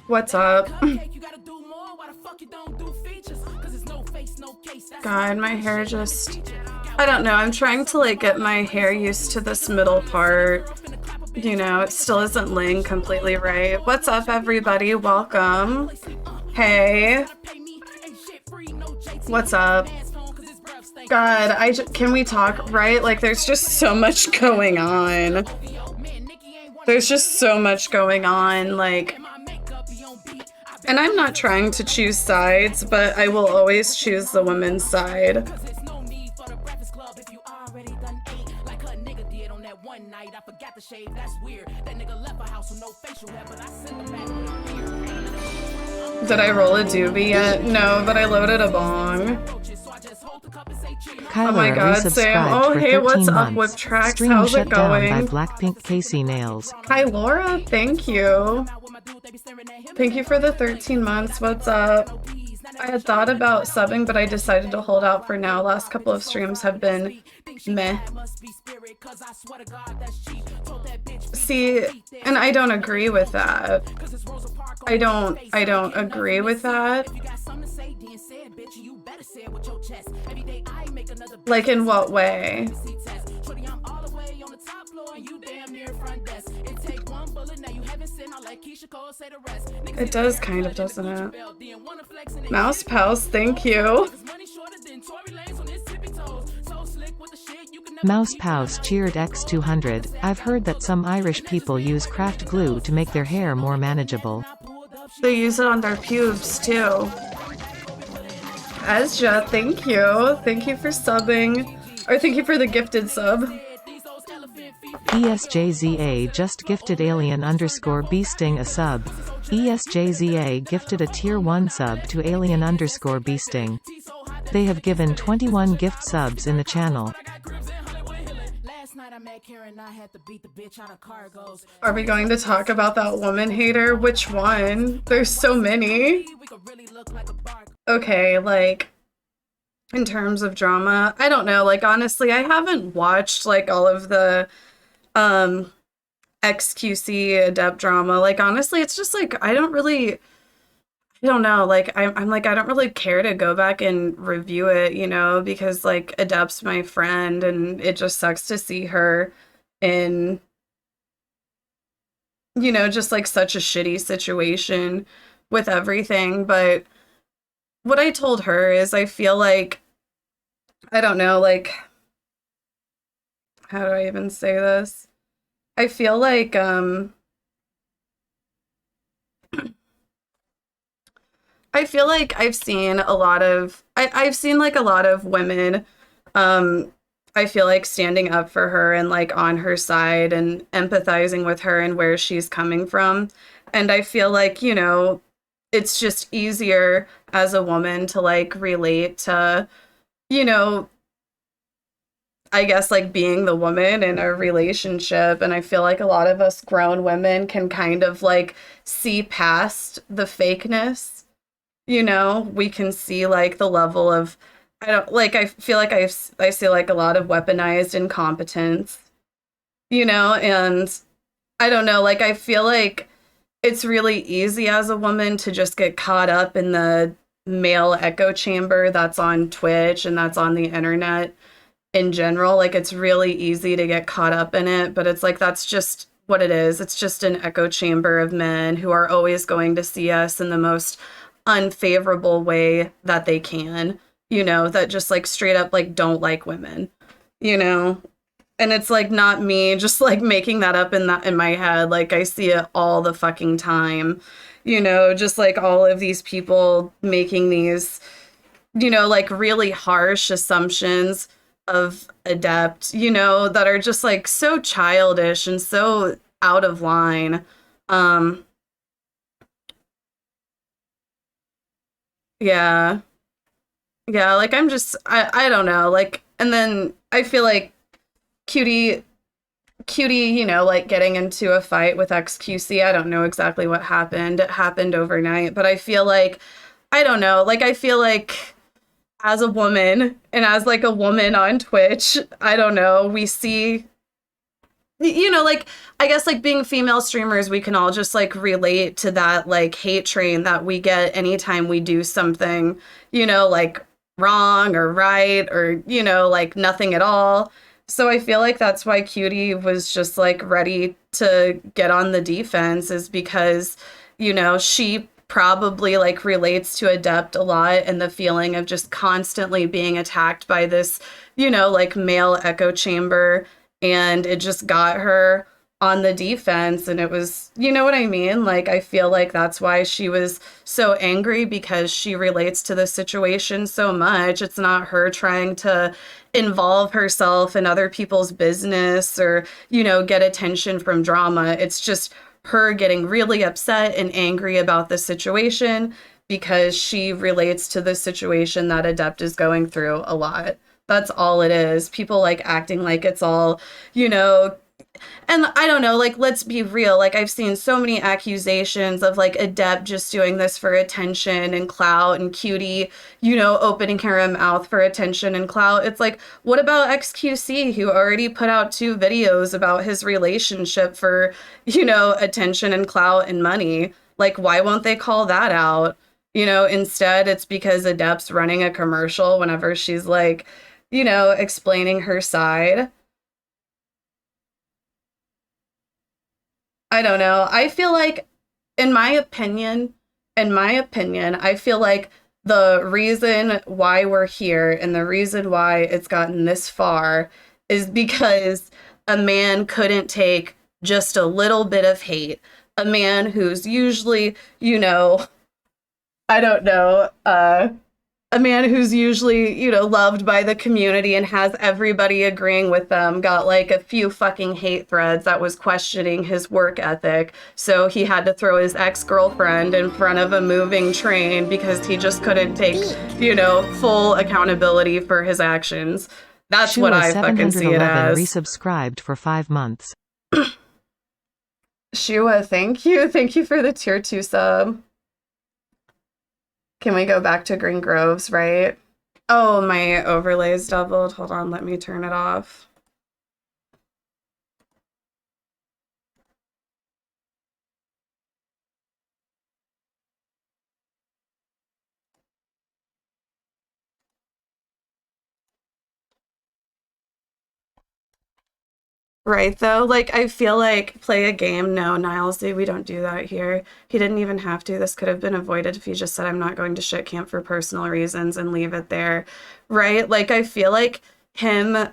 What's up? God, my hair just... I don't know, I'm trying to like get my hair used to this middle part. You know, it still isn't laying completely right. What's up, everybody? Welcome. Hey. What's up? God, can we talk, right? Like, there's just so much going on. There's just so much going on, like... And I'm not trying to choose sides, but I will always choose the woman's side. Did I roll a doobie yet? No, but I loaded a bong. Kyler, oh my god, Sam. Oh, hey, what's up with tracks? Stream how's shut it going? Down by Blackpink Casey Nails. Hi, Laura. Thank you. Thank you for the 13 months. What's up? I had thought about subbing, but I decided to hold out for now. Last couple of streams have been meh. See, and I don't agree with that. I don't agree with that. Like, in what way? It does kind of, doesn't it? Mouse Pals, thank you. Mouse Pouse cheered X200. I've heard that some Irish people use craft glue to make their hair more manageable. They use it on their pubes too. Ezja, thank you. Thank you for subbing. Or thank you for the gifted sub. ESJZA just gifted alien_beasting a sub. ESJZA gifted a tier 1 sub to alien_beasting. They have given 21 gift subs in the channel. Are we going to talk about that woman hater? Which one? There's so many. Okay, like, in terms of drama, I don't know, like, honestly, I haven't watched, like, all of the, XQC adept drama. Like, honestly, it's just, like, I don't know, like, I'm like, I don't really care to go back and review it, you know, because, like, Adept's my friend, and it just sucks to see her in, you know, just, like, such a shitty situation with everything. But what I told her is I feel like, I don't know, like, how do I even say this? I feel like, I feel like I've seen a lot of, I've seen like a lot of women, I feel like standing up for her and like on her side and empathizing with her and where she's coming from. And I feel like, you know, it's just easier as a woman to like relate to, you know, I guess like being the woman in a relationship. And I feel like a lot of us grown women can kind of like see past the fakeness. You know, we can see like the level of, I feel like I see like a lot of weaponized incompetence, you know, and I don't know, like I feel like it's really easy as a woman to just get caught up in the male echo chamber that's on Twitch and that's on the internet in general. Like it's really easy to get caught up in it, but it's like that's just what it is. It's just an echo chamber of men who are always going to see us in the most unfavorable way that they can, you know, that just like straight up like don't like women, you know. And it's like not me just like making that up in my head. Like I see it all the fucking time, you know, just like all of these people making these, you know, like really harsh assumptions of Adept, you know, that are just like so childish and so out of line. Yeah, like I'm just, I don't know, like, and then I feel like Cutie, you know, like getting into a fight with XQC. I don't know exactly what happened. It happened overnight, but I feel like, I don't know, like I feel like as a woman and as like a woman on Twitch, I don't know, we see you know, like, I guess like being female streamers, we can all just like relate to that like hate train that we get anytime we do something, like wrong or right or, like nothing at all. So I feel like that's why Cutie was just like ready to get on the defense, is because, she probably like relates to Adept a lot, and the feeling of just constantly being attacked by this, like male echo chamber, and it just got her on the defense. And it was, you know what I mean? Like, I feel like that's why she was so angry, because she relates to the situation so much. It's not her trying to involve herself in other people's business or, get attention from drama. It's just her getting really upset and angry about the situation because she relates to the situation that Adept is going through a lot. That's all it is. People like acting like it's all, and I don't know, like, let's be real. Like, I've seen so many accusations of like Adept just doing this for attention and clout, and Cutie, opening her mouth for attention and clout. It's like, what about XQC, who already put out 2 videos about his relationship for, attention and clout and money? Like, why won't they call that out? Instead, it's because Adept's running a commercial whenever she's like, explaining her side. I don't know. I feel like, in my opinion, I feel like the reason why we're here and the reason why it's gotten this far is because a man couldn't take just a little bit of hate. A man who's usually, I don't know, a man who's usually, loved by the community and has everybody agreeing with them, got like a few fucking hate threads that was questioning his work ethic. So he had to throw his ex-girlfriend in front of a moving train because he just couldn't take, full accountability for his actions. That's what I fucking see it as. Resubscribed for 5 months. Shua, thank you. Thank you for the tier 2 sub. Can we go back to Green Groves, right? Oh, my overlay's doubled. Hold on, let me turn it off. Right, though? Like, I feel like play a game. No, Nilesy, we don't do that here. He didn't even have to. This could have been avoided if he just said, I'm not going to shit camp for personal reasons, and leave it there. Right? Like, I feel like him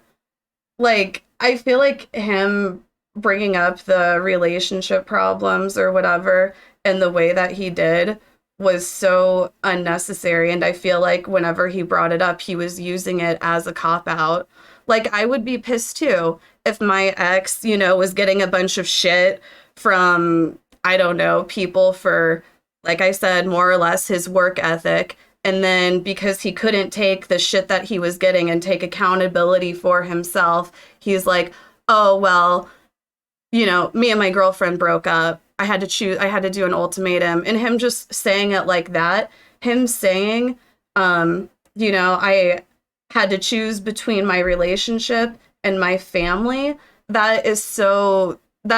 bringing up the relationship problems or whatever and the way that he did was so unnecessary. And I feel like whenever he brought it up, he was using it as a cop out. Like, I would be pissed too if my ex, was getting a bunch of shit from, I don't know, people for, like I said, more or less his work ethic. And then because he couldn't take the shit that he was getting and take accountability for himself, he's like, oh, well, me and my girlfriend broke up. I had to do an ultimatum. And him just saying it like that, him saying, I had to choose between my relationship and my family, that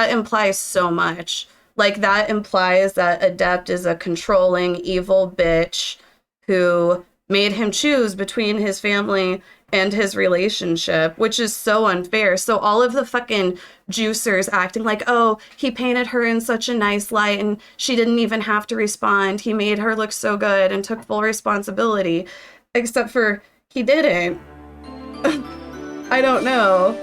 implies so much. Like, that implies that Adept is a controlling, evil bitch who made him choose between his family and his relationship, which is so unfair. So all of the fucking juicers acting like, oh, he painted her in such a nice light and she didn't even have to respond. He made her look so good and took full responsibility. Except for he didn't. I don't know.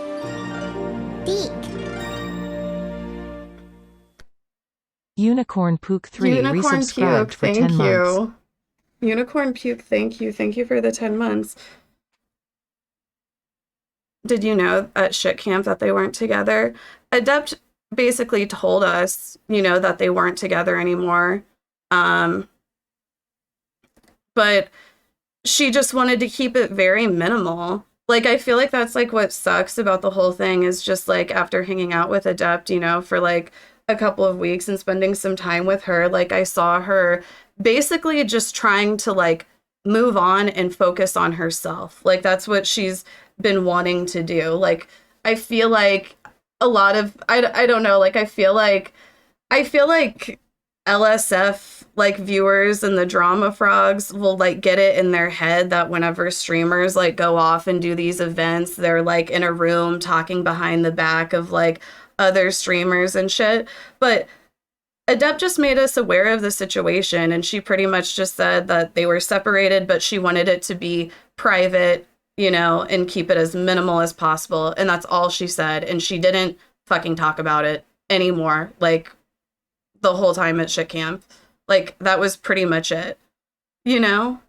Unicorn Pook 3 resubscribed for 10 months. Unicorn Puke, thank you. Thank you for the 10 months. Did you know at shit camp that they weren't together? Adept basically told us, that they weren't together anymore. But she just wanted to keep it very minimal. Like, I feel like that's like what sucks about the whole thing, is just like after hanging out with Adept, for like a couple of weeks and spending some time with her, like I saw her basically just trying to like move on and focus on herself. Like, that's what she's been wanting to do. Like, I feel like a lot of I don't know, like I feel like LSF like viewers and the drama frogs will like get it in their head that whenever streamers like go off and do these events, they're like in a room talking behind the back of like other streamers and shit. But Adept just made us aware of the situation, and she pretty much just said that they were separated, but she wanted it to be private, you know, and keep it as minimal as possible. And that's all she said. And she didn't fucking talk about it anymore, like the whole time at shit camp. Like, that was pretty much it, you know?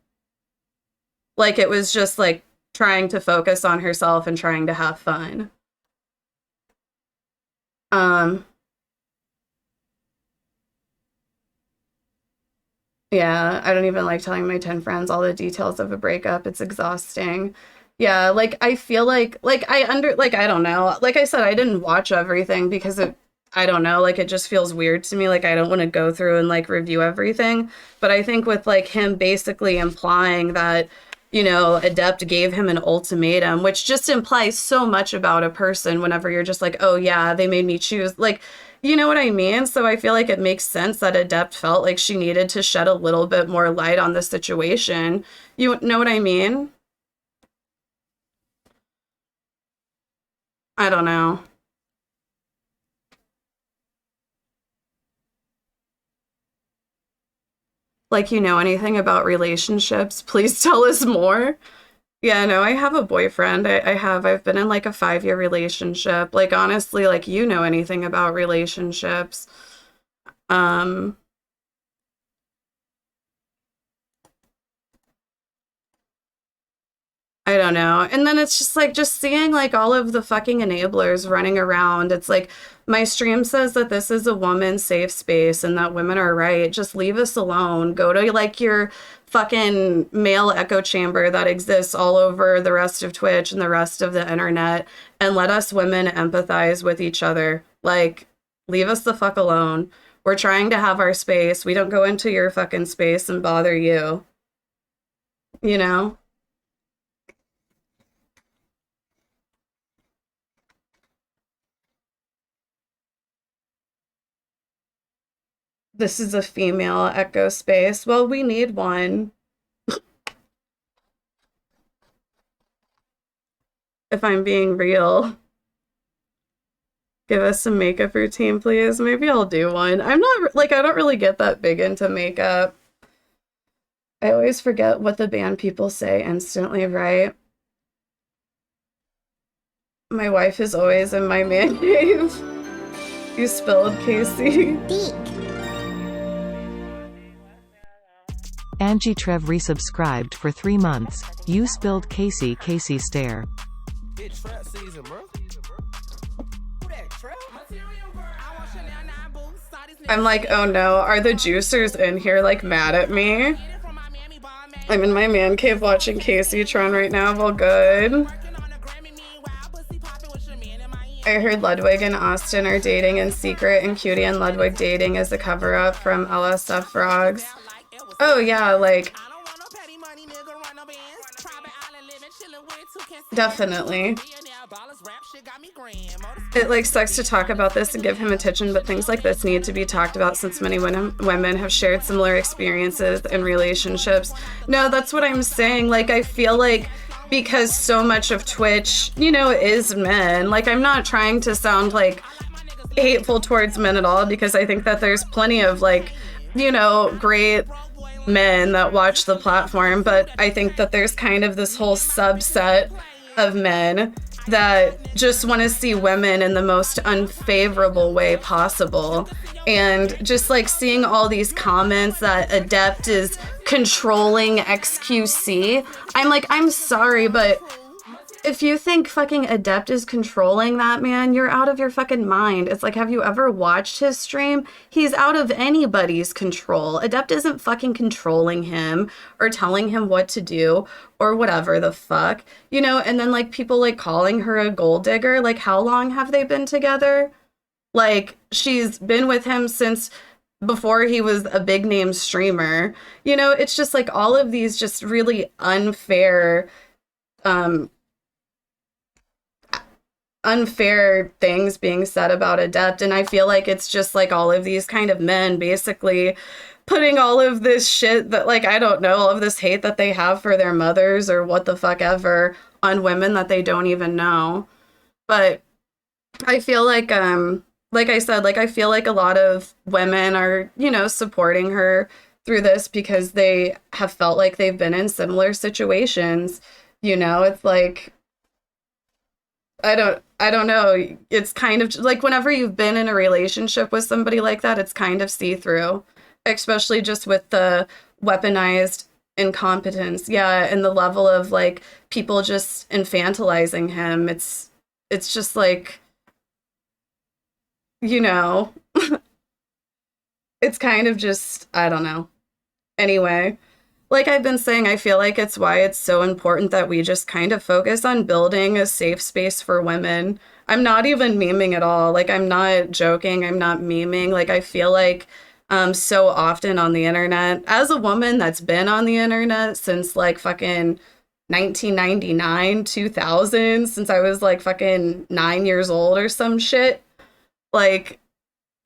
Like, it was just like trying to focus on herself and trying to have fun. Um, Yeah, I don't even like telling my 10 friends all the details of a breakup. It's exhausting. Yeah, like I feel like I don't know. Like I said, I didn't watch everything because I don't know, like it just feels weird to me. Like I don't want to go through and like review everything. But I think with like him basically implying that, you know, Adept gave him an ultimatum, which just implies so much about a person whenever you're just like, oh yeah, they made me choose. Like, you know what I mean? So I feel like it makes sense that Adept felt like she needed to shed a little bit more light on the situation. You know what I mean? I don't know. Like, you know anything about relationships? Please tell us more. Yeah, no, I have a boyfriend. I've been in like a 5-year relationship. Like, honestly, like, you know anything about relationships. Um, I don't know. And then it's just like just seeing like all of the fucking enablers running around. It's like my stream says that this is a woman safe space and that women are right. Just leave us alone. Go to like your fucking male echo chamber that exists all over the rest of Twitch and the rest of the internet and let us women empathize with each other. Like, leave us the fuck alone. We're trying to have our space. We don't go into your fucking space and bother you, you know? This is a female echo space. Well, we need one, if I'm being real. Give us some makeup routine, please. Maybe I'll do one. I'm not, like, I don't really get that big into makeup. I always forget what the band people say instantly, right? My wife is always in my man cave. You spilled, Casey. Angie Trev resubscribed for 3 months. You spilled Casey stare. I'm like, oh no, are the juicers in here like mad at me? I'm in my man cave watching Kaceytron right now. Well, good. I heard Ludwig and Austin are dating in secret, and Cutie and Ludwig dating is a cover-up from LSF Frogs. Oh yeah, like, definitely. It like sucks to talk about this and give him attention, but things like this need to be talked about since many women have shared similar experiences in relationships. No, that's what I'm saying. Like, I feel like because so much of Twitch, you know, is men. Like, I'm not trying to sound like hateful towards men at all, because I think that there's plenty of like, you know, great men that watch the platform, but I think that there's kind of this whole subset of men that just want to see women in the most unfavorable way possible. And just like seeing all these comments that Adept is controlling XQC, I'm like, I'm sorry, but if you think fucking Adept is controlling that man, you're out of your fucking mind. It's like, have you ever watched his stream? He's out of anybody's control. Adept isn't fucking controlling him or telling him what to do or whatever the fuck, you know? And then like people like calling her a gold digger. Like, how long have they been together? Like, she's been with him since before he was a big name streamer. You know, it's just like all of these just really unfair, unfair things being said about Adept, and I feel like it's just like all of these kind of men basically putting all of this shit that, like, I don't know, all of this hate that they have for their mothers or what the fuck ever on women that they don't even know. But I feel like I said, like I feel like a lot of women are, you know, supporting her through this because they have felt like they've been in similar situations. You know, it's like I don't know. It's kind of like whenever you've been in a relationship with somebody like that, it's kind of see-through, especially just with the weaponized incompetence. Yeah, and the level of like people just infantilizing him. It's just like, you know, it's kind of just I don't know. Anyway, like I've been saying, I feel like it's why it's so important that we just kind of focus on building a safe space for women. I'm not even memeing at all. Like, I'm not joking. I'm not memeing. Like, I feel like so often on the internet, as a woman that's been on the internet since like fucking 1999, 2000, since I was like fucking 9 years old or some shit, like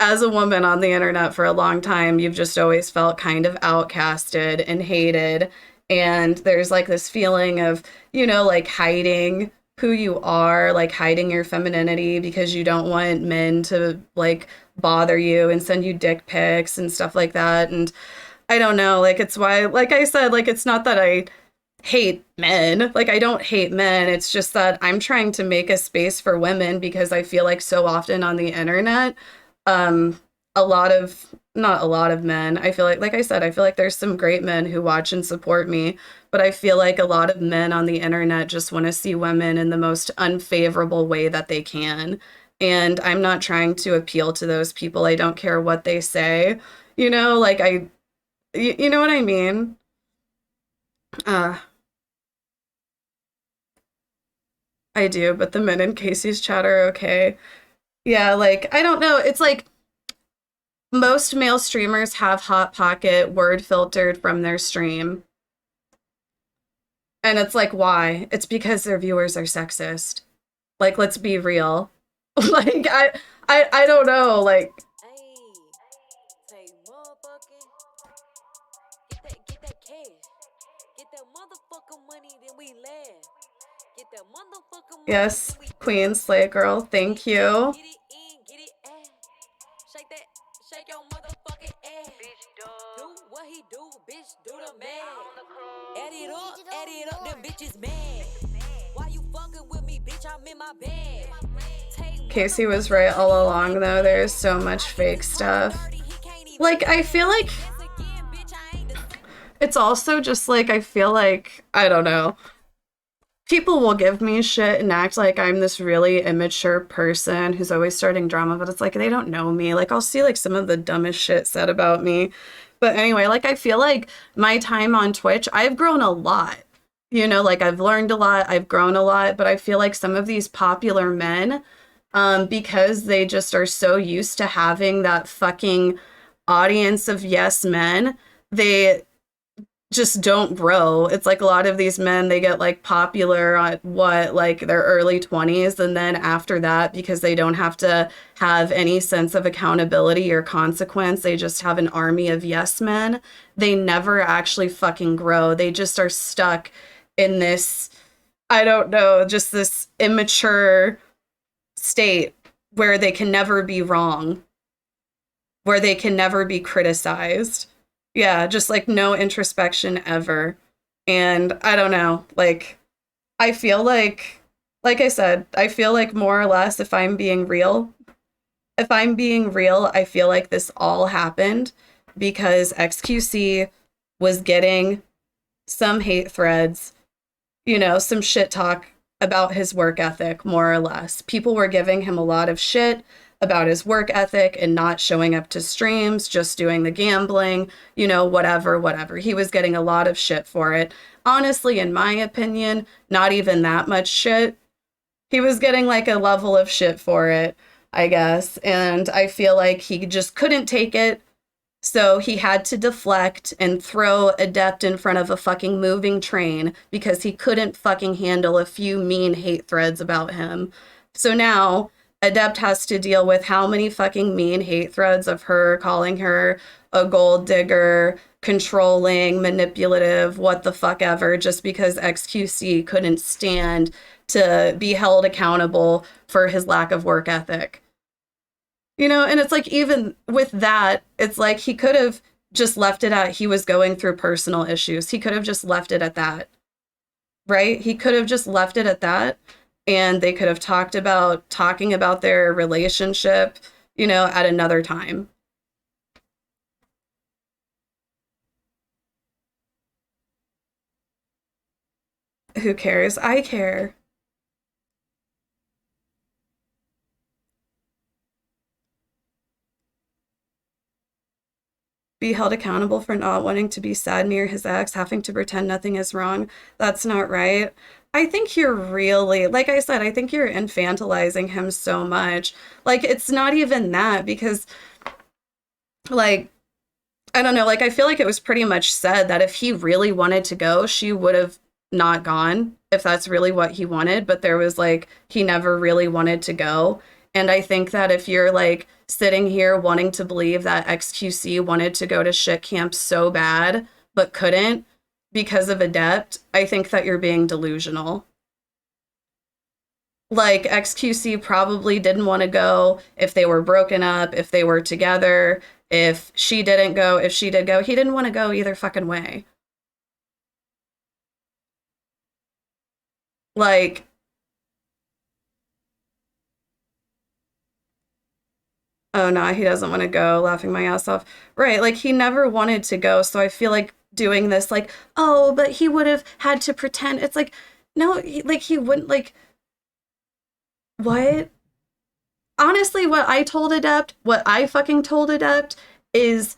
as a woman on the internet for a long time, you've just always felt kind of outcasted and hated. And there's like this feeling of, you know, like hiding who you are, like hiding your femininity because you don't want men to like bother you and send you dick pics and stuff like that. And I don't know, like it's why, like I said, like it's not that I hate men. Like I don't hate men. It's just that I'm trying to make a space for women because I feel like so often on the internet, a lot of not a lot of men. I feel like I said, I feel like there's some great men who watch and support me, but I feel like a lot of men on the internet just want to see women in the most unfavorable way that they can. And I'm not trying to appeal to those people. I don't care what they say. You know, like you know what I mean? Uh, I do, but the men in Casey's chat are okay. Yeah, like I don't know. It's like most male streamers have Hot Pocket word filtered from their stream. And it's like, why? It's because their viewers are sexist. Like, let's be real. Like, I don't know. Like, yes, Queen Slay Girl, thank you. Add it up, them bitches mad. Why you fucking with me, bitch? I'm in my bed. Casey was right all along, though. There's so much fake stuff. Like, I feel like it's also just like, I feel like, I don't know. People will give me shit and act like I'm this really immature person who's always starting drama, but it's like they don't know me. Like, I'll see like some of the dumbest shit said about me. But anyway, like I feel like my time on Twitch, I've grown a lot. You know, like I've learned a lot, I've grown a lot, but I feel like some of these popular men, because they just are so used to having that fucking audience of yes men, they just don't grow. It's like a lot of these men, they get like popular at what, like their early 20s. And then after that, because they don't have to have any sense of accountability or consequence, they just have an army of yes men. They never actually fucking grow. They just are stuck in this, I don't know, just this immature state where they can never be wrong, where they can never be criticized. Yeah, just like no introspection ever. And I don't know, like I feel like I said, I feel like more or less if I'm being real, I feel like this all happened because XQC was getting some hate threads, you know, some shit talk about his work ethic, more or less. People were giving him a lot of shit about his work ethic and not showing up to streams, just doing the gambling, you know, whatever. He was getting a lot of shit for it. Honestly, in my opinion, not even that much shit. He was getting like a level of shit for it, I guess. And I feel like he just couldn't take it. So he had to deflect and throw Adept in front of a fucking moving train because he couldn't fucking handle a few mean hate threads about him. So now Adept has to deal with how many fucking mean hate threads of her calling her a gold digger, controlling, manipulative, what the fuck ever, just because XQC couldn't stand to be held accountable for his lack of work ethic. You know, and it's like, even with that, it's like he could have just left it at he was going through personal issues. He could have just left it at that, right? He could have just left it at that, and they could have talking about their relationship, you know, at another time. Who cares? I care. Be held accountable for not wanting to be sad near his ex, having to pretend nothing is wrong. That's not right. I think you're really, like I said, I think you're infantilizing him so much. Like, it's not even that, because, like, I don't know, like, I feel like it was pretty much said that if he really wanted to go, she would have not gone, if that's really what he wanted. But there was, like, he never really wanted to go. And I think that if you're, like, sitting here wanting to believe that XQC wanted to go to shit camp so bad, but couldn't because of Adept, I think that you're being delusional. Like, XQC probably didn't want to go if they were broken up, if they were together, if she didn't go, if she did go. He didn't want to go either fucking way. Like, oh no, he doesn't want to go, laughing my ass off. Right, like, he never wanted to go, so I feel like doing this, like, oh, but he would have had to pretend. It's like, no, he wouldn't, like, what? Honestly, what I fucking told Adept is,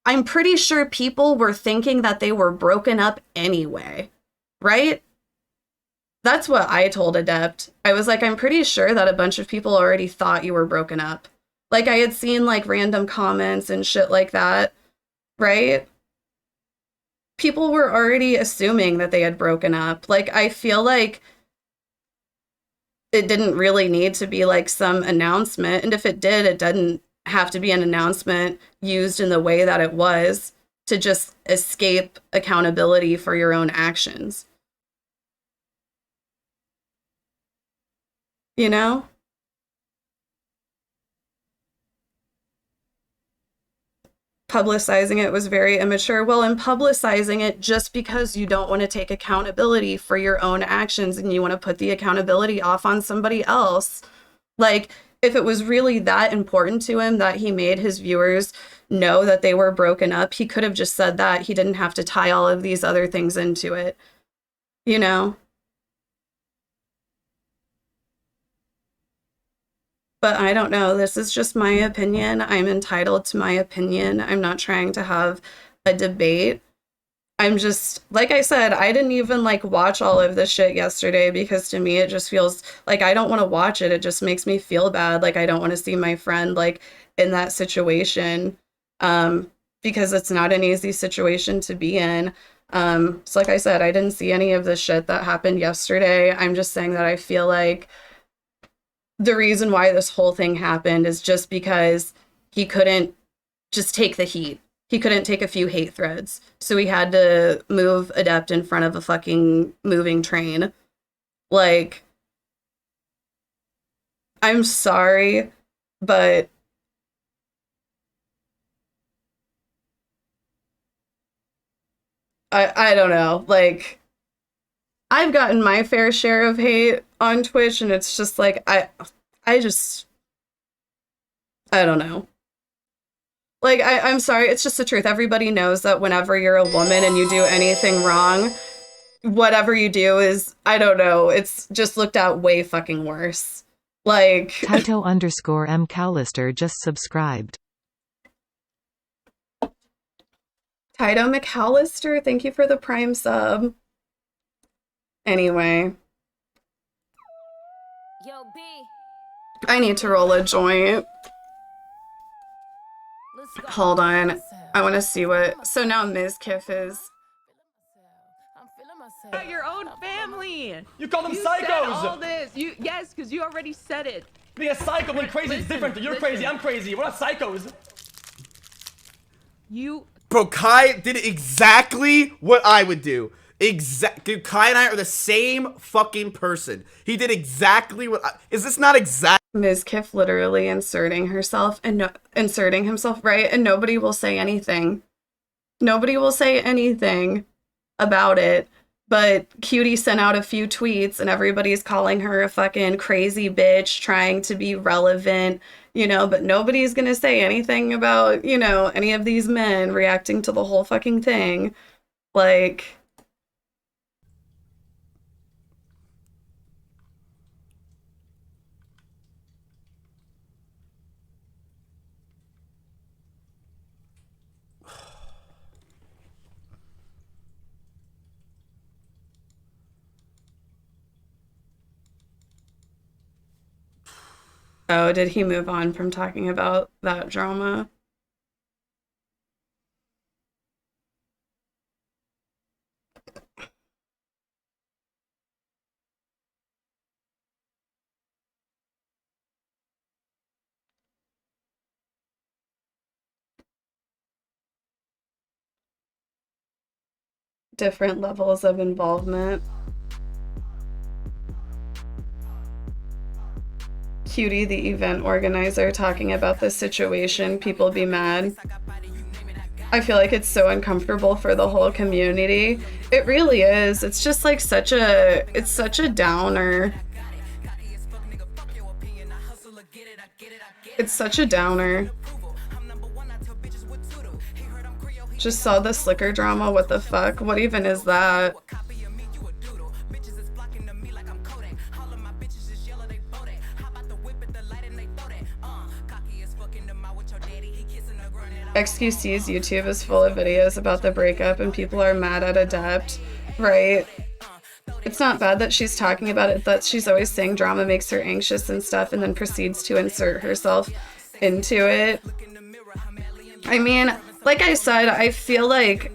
I'm pretty sure people were thinking that they were broken up anyway, right? That's what I told Adept. I was like, I'm pretty sure that a bunch of people already thought you were broken up. Like, I had seen, like, random comments and shit like that, right? People were already assuming that they had broken up. Like, I feel like it didn't really need to be, like, some announcement. And if it did, it didn't have to be an announcement used in the way that it was to just escape accountability for your own actions. You know? Publicizing it was very immature. Well, and publicizing it just because you don't want to take accountability for your own actions and you want to put the accountability off on somebody else. Like, if it was really that important to him that he made his viewers know that they were broken up, he could have just said that. He didn't have to tie all of these other things into it, you know? But I don't know. This is just my opinion. I'm entitled to my opinion. I'm not trying to have a debate. I'm just, like I said, I didn't even, like, watch all of this shit yesterday because to me it just feels like I don't want to watch it. It just makes me feel bad. Like, I don't want to see my friend, like, in that situation, because it's not an easy situation to be in. So like I said, I didn't see any of the shit that happened yesterday. I'm just saying that I feel like the reason why this whole thing happened is just because he couldn't just take the heat. He couldn't take a few hate threads. So he had to move Adept in front of a fucking moving train. Like, I'm sorry, but I don't know. Like, I've gotten my fair share of hate on Twitch, and it's just like, I just, I don't know. Like, I'm sorry, it's just the truth. Everybody knows that whenever you're a woman and you do anything wrong, whatever you do is, I don't know, it's just looked at way fucking worse. Like, Taito_M Callister just subscribed. Taito McAllister, thank you for the Prime sub. Anyway. Yo, B, I need to roll a joint. let's go. Hold on. I want to see what... So now Ms. Kiff is... I'm feeling myself. About your own family. You call them You said psychos. all this. Yes, because you already said it. Being a psycho and crazy is Listen, different. You're crazy. I'm crazy. We're not psychos. You. Bro, Kai did exactly what I would do. Dude, Kai and I are the same fucking person. He did exactly what is this not exact? Ms. Kiff literally inserting himself, right? And nobody will say anything. Nobody will say anything about it. But Cutie sent out a few tweets and everybody's calling her a fucking crazy bitch trying to be relevant, you know, but nobody's gonna say anything about, you know, any of these men reacting to the whole fucking thing. Like... Oh, did he move on from talking about that drama? Different levels of involvement. Cutie, the event organizer, talking about this situation, people be mad. I feel like it's so uncomfortable for the whole community. It really is. It's just like such a downer. It's such a downer. Just saw the Slicker drama, what the fuck? What even is that? XQC's YouTube is full of videos about the breakup and people are mad at Adept, right? It's not bad that she's talking about it, that she's always saying drama makes her anxious and stuff and then proceeds to insert herself into it. I mean, like I said, I feel like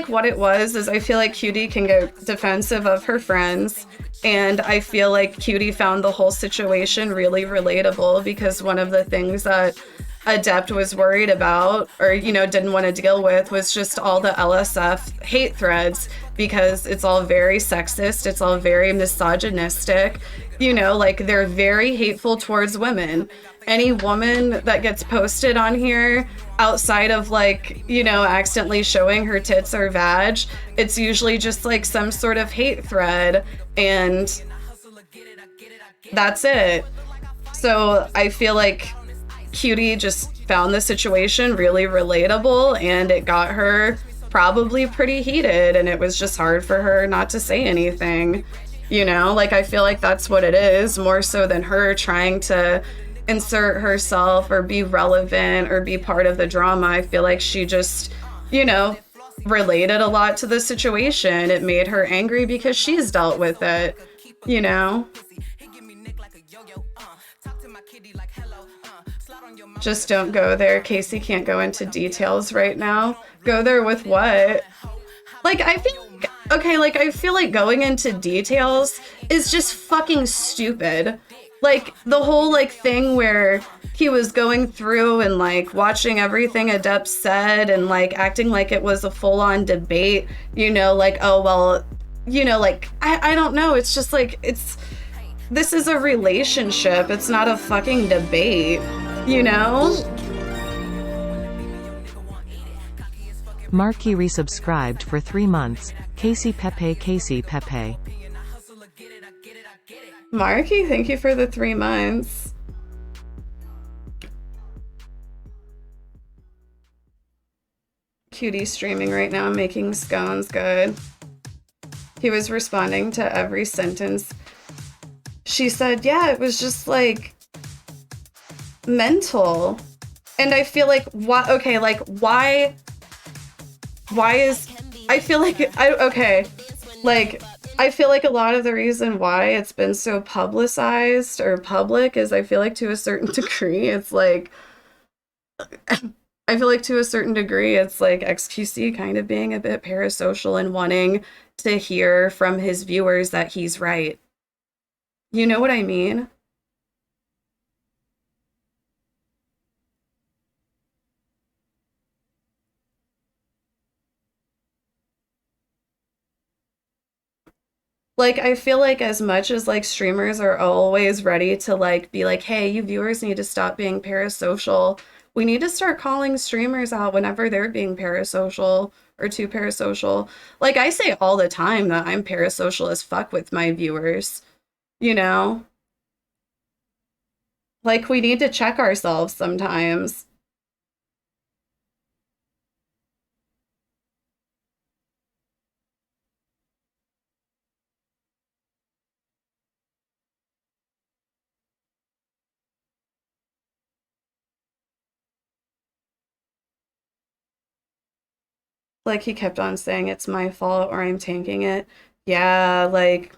what it was is I feel like Cutie can get defensive of her friends, and I feel like Cutie found the whole situation really relatable because one of the things that Adept was worried about, or, you know, didn't want to deal with, was just all the LSF hate threads, because it's all very sexist, it's all very misogynistic, you know, like they're very hateful towards women. Any woman that gets posted on here outside of, like, you know, accidentally showing her tits or vag, it's usually just like some sort of hate thread, and that's it. So I feel like Cutie just found the situation really relatable, and it got her probably pretty heated, and it was just hard for her not to say anything, you know? Like, I feel like that's what it is, more so than her trying to insert herself or be relevant or be part of the drama. I feel like she just, you know, related a lot to the situation. It made her angry because she's dealt with it, you know? Just don't go there. Casey can't go into details right now. Go there with what? Like, I think, okay, like, I feel like going into details is just fucking stupid. Like, the whole, like, thing where he was going through and, like, watching everything Adept said and, like, acting like it was a full-on debate, you know, like, oh, well, you know, like, I don't know. It's just, like, this is a relationship. It's not a fucking debate, you know? Marky resubscribed for 3 months. Casey Pepe. Marky, thank you for the 3 months. Cutie streaming right now, making scones good. He was responding to every sentence she said. Yeah, it was just like mental. And I feel like why is I feel like I feel like a lot of the reason why it's been so publicized or public is I feel like to a certain degree it's like I feel like to a certain degree, it's like XQC kind of being a bit parasocial and wanting to hear from his viewers that he's right. You know what I mean? Like, I feel like as much as like streamers are always ready to like be like, hey, you viewers need to stop being parasocial, we need to start calling streamers out whenever they're being parasocial or too parasocial. Like, I say all the time that I'm parasocial as fuck with my viewers, you know? Like, we need to check ourselves sometimes. Like, he kept on saying it's my fault or I'm tanking it. Yeah, like,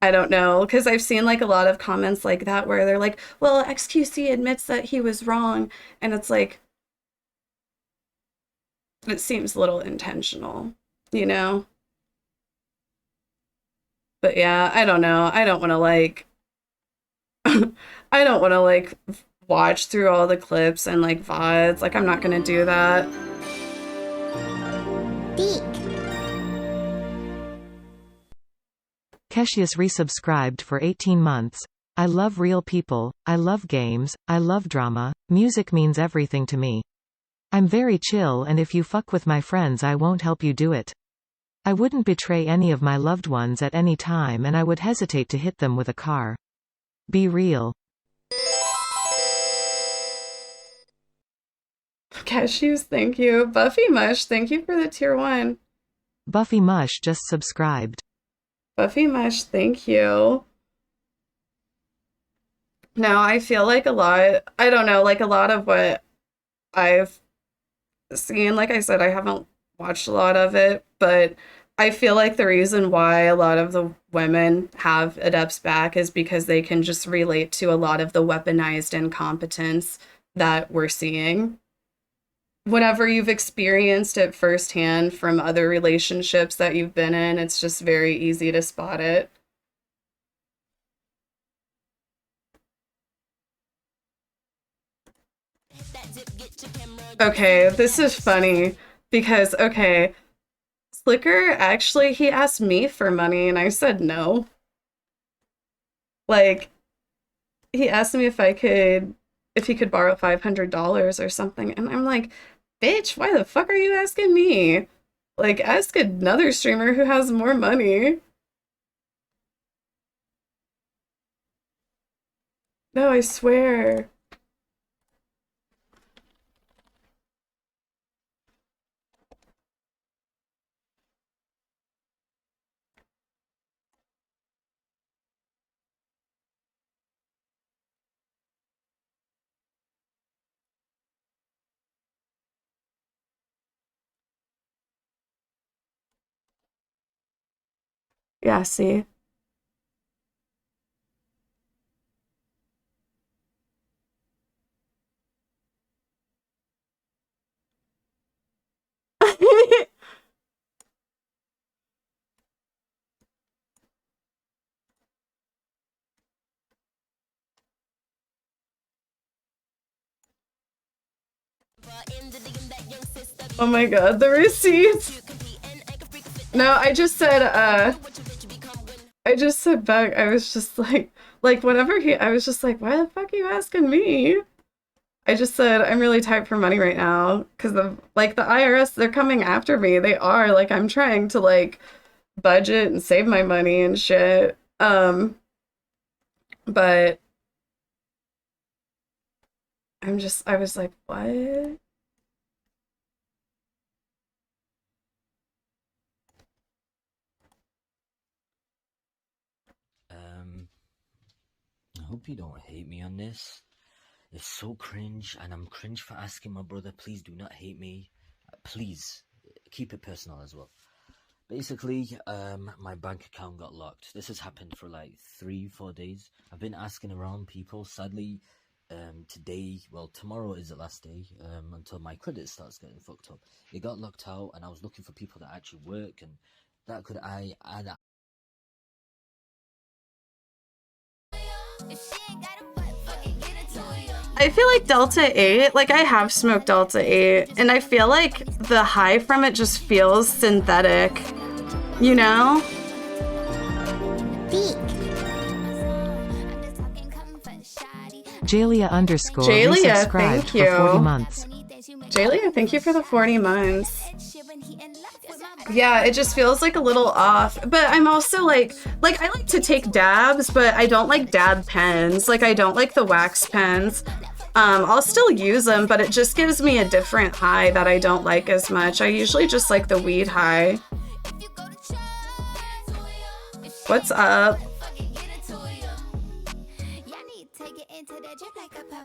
I don't know, because I've seen like a lot of comments like that where they're like, well, XQC admits that he was wrong. And it's like, it seems a little intentional, you know? But yeah, I don't know. I don't want to like, I don't want to like watch through all the clips and like VODs. Like, I'm not going to do that. Cassius resubscribed for 18 months. I love real people, I love games, I love drama, music means everything to me. I'm very chill, and if you fuck with my friends I won't help you do it. I wouldn't betray any of my loved ones at any time, and I would hesitate to hit them with a car. Be real. Cashews, thank you. Buffy Mush, thank you for the tier 1. Buffy Mush just subscribed. Buffy Mush, thank you. No, I feel like a lot, I don't know, like a lot of what I've seen, like I said, I haven't watched a lot of it, but I feel like the reason why a lot of the women have Adept's back is because they can just relate to a lot of the weaponized incompetence that we're seeing. Whenever you've experienced it firsthand from other relationships that you've been in, it's just very easy to spot it. Okay, this is funny because, okay, Slicker actually, he asked me for money and I said no. Like, he asked me if he could borrow $500 or something, and I'm like, bitch, why the fuck are you asking me? Like, ask another streamer who has more money. No, I swear. Yeah, see? Oh my god, the receipts. No, I just said back, I was just like whenever I was just like, why the fuck are you asking me? I just said, I'm really tight for money right now because of like the IRS, they're coming after me. They are like, I'm trying to like budget and save my money and shit. But I was like, what? I hope you don't hate me on this. It's so cringe, and I'm cringe for asking my brother, please do not hate me. Please, keep it personal as well. Basically, my bank account got locked. This has happened for like 3-4 days. I've been asking around people. Sadly, today, well, tomorrow is the last day until my credit starts getting fucked up. It got locked out, and I was looking for people that actually work and that could add. I feel like Delta 8, like I have smoked Delta 8, and I feel like the high from it just feels synthetic, you know? Jalia underscore Jalia, resubscribed thank for you. 40 months. Jalia, thank you for the 40 months. Yeah, it just feels like a little off. But I'm also like I like to take dabs, but I don't like dab pens. Like I don't like the wax pens. I'll still use them, but it just gives me a different high that I don't like as much. I usually just like the weed high. What's up?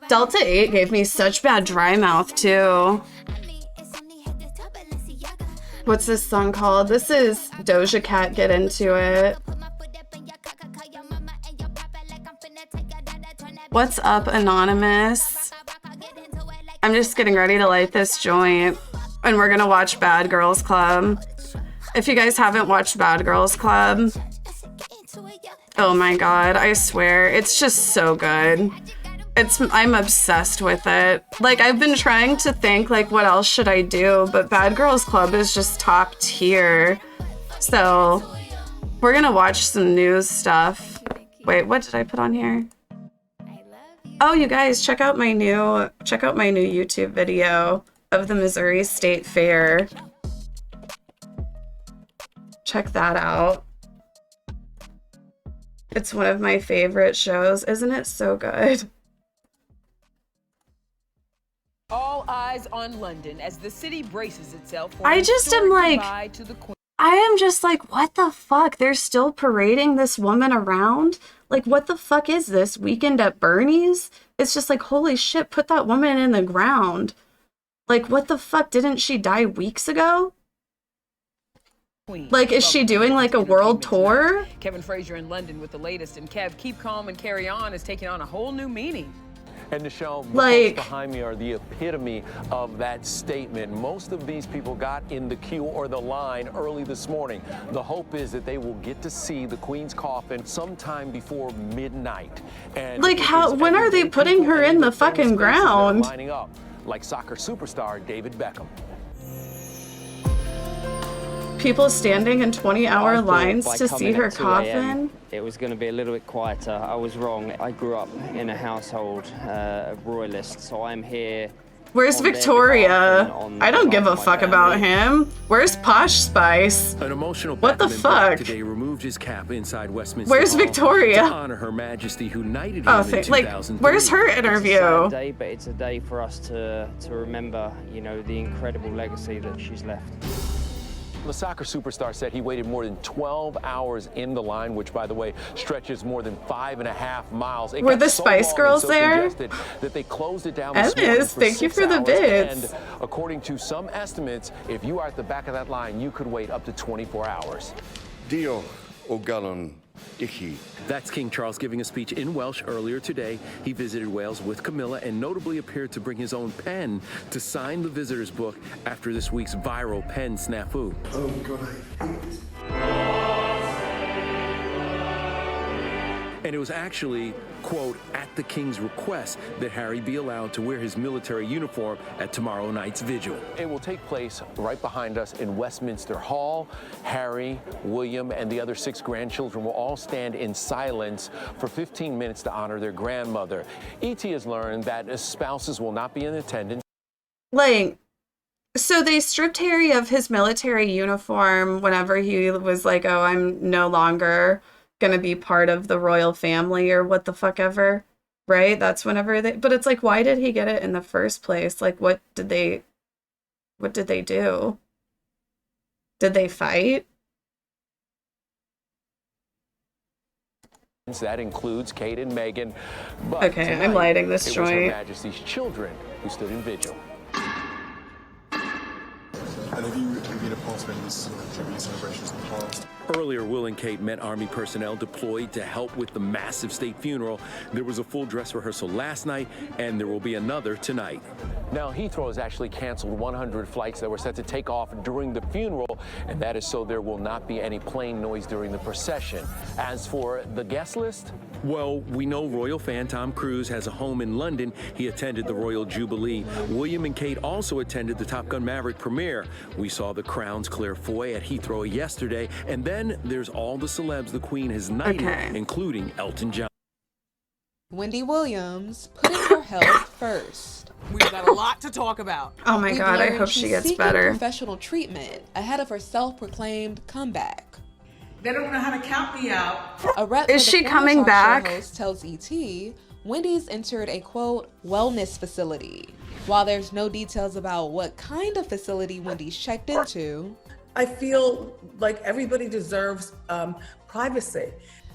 Delta 8 gave me such bad dry mouth too. What's this song called? This is Doja Cat, Get Into It. What's up, Anonymous? I'm just getting ready to light this joint, and we're gonna watch Bad Girls Club. If you guys haven't watched Bad Girls Club, oh my god, I swear, it's just so good. I'm obsessed with it. Like, I've been trying to think, like, what else should I do? But Bad Girls Club is just top tier. So, we're gonna watch some news stuff. Wait, what did I put on here? Oh, you guys, check out my new YouTube video of the Missouri State Fair. Check that out. It's one of my favorite shows. Isn't it so good? All eyes on London as the city braces itself for I just am like, goodbye to the Queen. I am just like, what the fuck? They're still parading this woman around? Like, what the fuck is this? Weekend at Bernie's? It's just like, holy shit, put that woman in the ground. Like, what the fuck? Didn't she die weeks ago? Queen. Like, is she doing like a world tour? Kevin Frazier in London with the latest, and Kev, Keep Calm and Carry On is taking on a whole new meaning. And Michelle, the like, folks behind me are the epitome of that statement. Most of these people got in the queue or the line early this morning. The hope is that they will get to see the Queen's coffin sometime before midnight. And like, how? When are they putting her in the fucking ground? Lining up, like soccer superstar David Beckham. People standing in 20-hour lines to see her coffin. It was going to be a little bit quieter. I was wrong. I grew up in a household of royalists, so I'm here. Where's Victoria? I don't give a fuck about him. Where's Posh Spice? An emotional what the fuck? Today removed his cap inside Westminster Where's Hall Victoria? To honor Her Majesty, who knighted him in 2003. Where's her interview? It's a sad day, but it's a day for us to remember, you know, the incredible legacy that she's left. The soccer superstar said he waited more than 12 hours in the line, which, by the way, stretches more than 5.5 miles. Were the Spice Girls there? That they closed it down Emis, thank you for the bits. And according to some estimates, if you are at the back of that line, you could wait up to 24 hours. Dio o galon ichi. That's King Charles giving a speech in Welsh earlier today. He visited Wales with Camilla and notably appeared to bring his own pen to sign the visitor's book after this week's viral pen snafu. Oh God, I hate it. And it was actually, quote, at the King's request that Harry be allowed to wear his military uniform at tomorrow night's vigil. It will take place right behind us in Westminster Hall. Harry, William, and the other 6 grandchildren will all stand in silence for 15 minutes to honor their grandmother. E.T. has learned that spouses will not be in attendance. Like, so they stripped Harry of his military uniform whenever he was like, oh, I'm no longer gonna be part of the royal family or what the fuck ever, right? That's whenever they, but it's like, why did he get it in the first place? Like, what did they do? Did they fight? That includes Kate and Meghan. But okay, I'm lighting this joint. It was Her Majesty's children who stood in vigil. And maybe in the past, maybe this is tribute celebrations in the past. Earlier, Will and Kate met Army personnel deployed to help with the massive state funeral. There was a full dress rehearsal last night, and there will be another tonight. Now, Heathrow has actually canceled 100 flights that were set to take off during the funeral, and that is so there will not be any plane noise during the procession. As for the guest list, well, we know royal fan Tom Cruise has a home in London. He attended the Royal Jubilee. William and Kate also attended the Top Gun Maverick premiere. We saw the Crown's Claire Foy at Heathrow yesterday, and then there's all the celebs the Queen has knighted, including Elton John. Wendy Williams putting her health first. We've got a lot to talk about. Oh my God, I hope she gets better. Professional treatment ahead of her self-proclaimed comeback. They don't know how to count me out. A rep Is for the she former coming talk show back? host tells ET Wendy's entered a quote wellness facility. While there's no details about what kind of facility Wendy's checked into, I feel like everybody deserves privacy.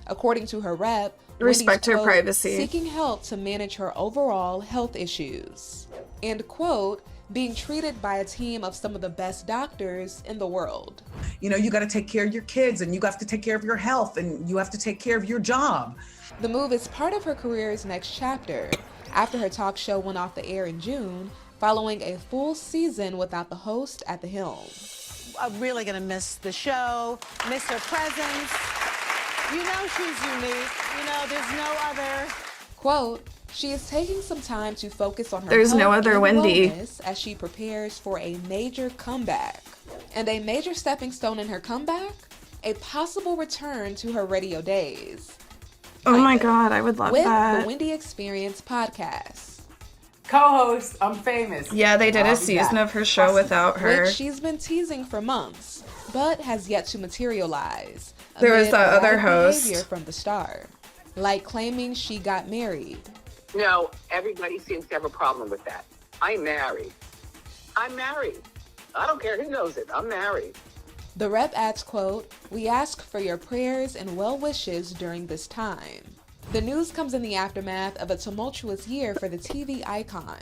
According to her rep, Respect her quote, privacy. seeking help to manage her overall health issues. And quote, being treated by a team of some of the best doctors in the world. You know, you got to take care of your kids, and you have to take care of your health, and you have to take care of your job. The move is part of her career's next chapter, after her talk show went off the air in June, following a full season without the host at the helm. I'm really gonna miss the show, miss her presence. You know she's unique. You know, there's no other. Quote, she is taking some time to focus on her There's no health other and Wendy. wellness as she prepares for a major comeback. And a major stepping stone in her comeback? A possible return to her radio days. Oh my God, I would love with that. the Wendy Experience podcast. Co-host, I'm famous. Yeah, they did a season of her show without her. Which she's been teasing for months, but has yet to materialize. There was amid that other erratic host. behavior from the star, like claiming she got married. No, everybody seems to have a problem with that. I'm married. I'm married. I don't care who knows it. I'm married. The rep adds, quote, we ask for your prayers and well wishes during this time. The news comes in the aftermath of a tumultuous year for the TV icon.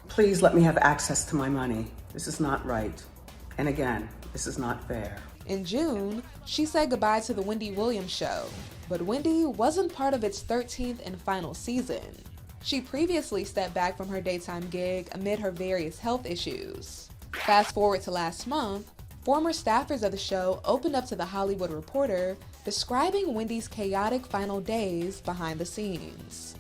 Please let me have access to my money. This is not right. And again, this is not fair. In June, she said goodbye to the Wendy Williams show, but Wendy wasn't part of its 13th and final season. She previously stepped back from her daytime gig amid her various health issues. Fast forward to last month, former staffers of the show opened up to The Hollywood Reporter, describing Wendy's chaotic final days behind the scenes.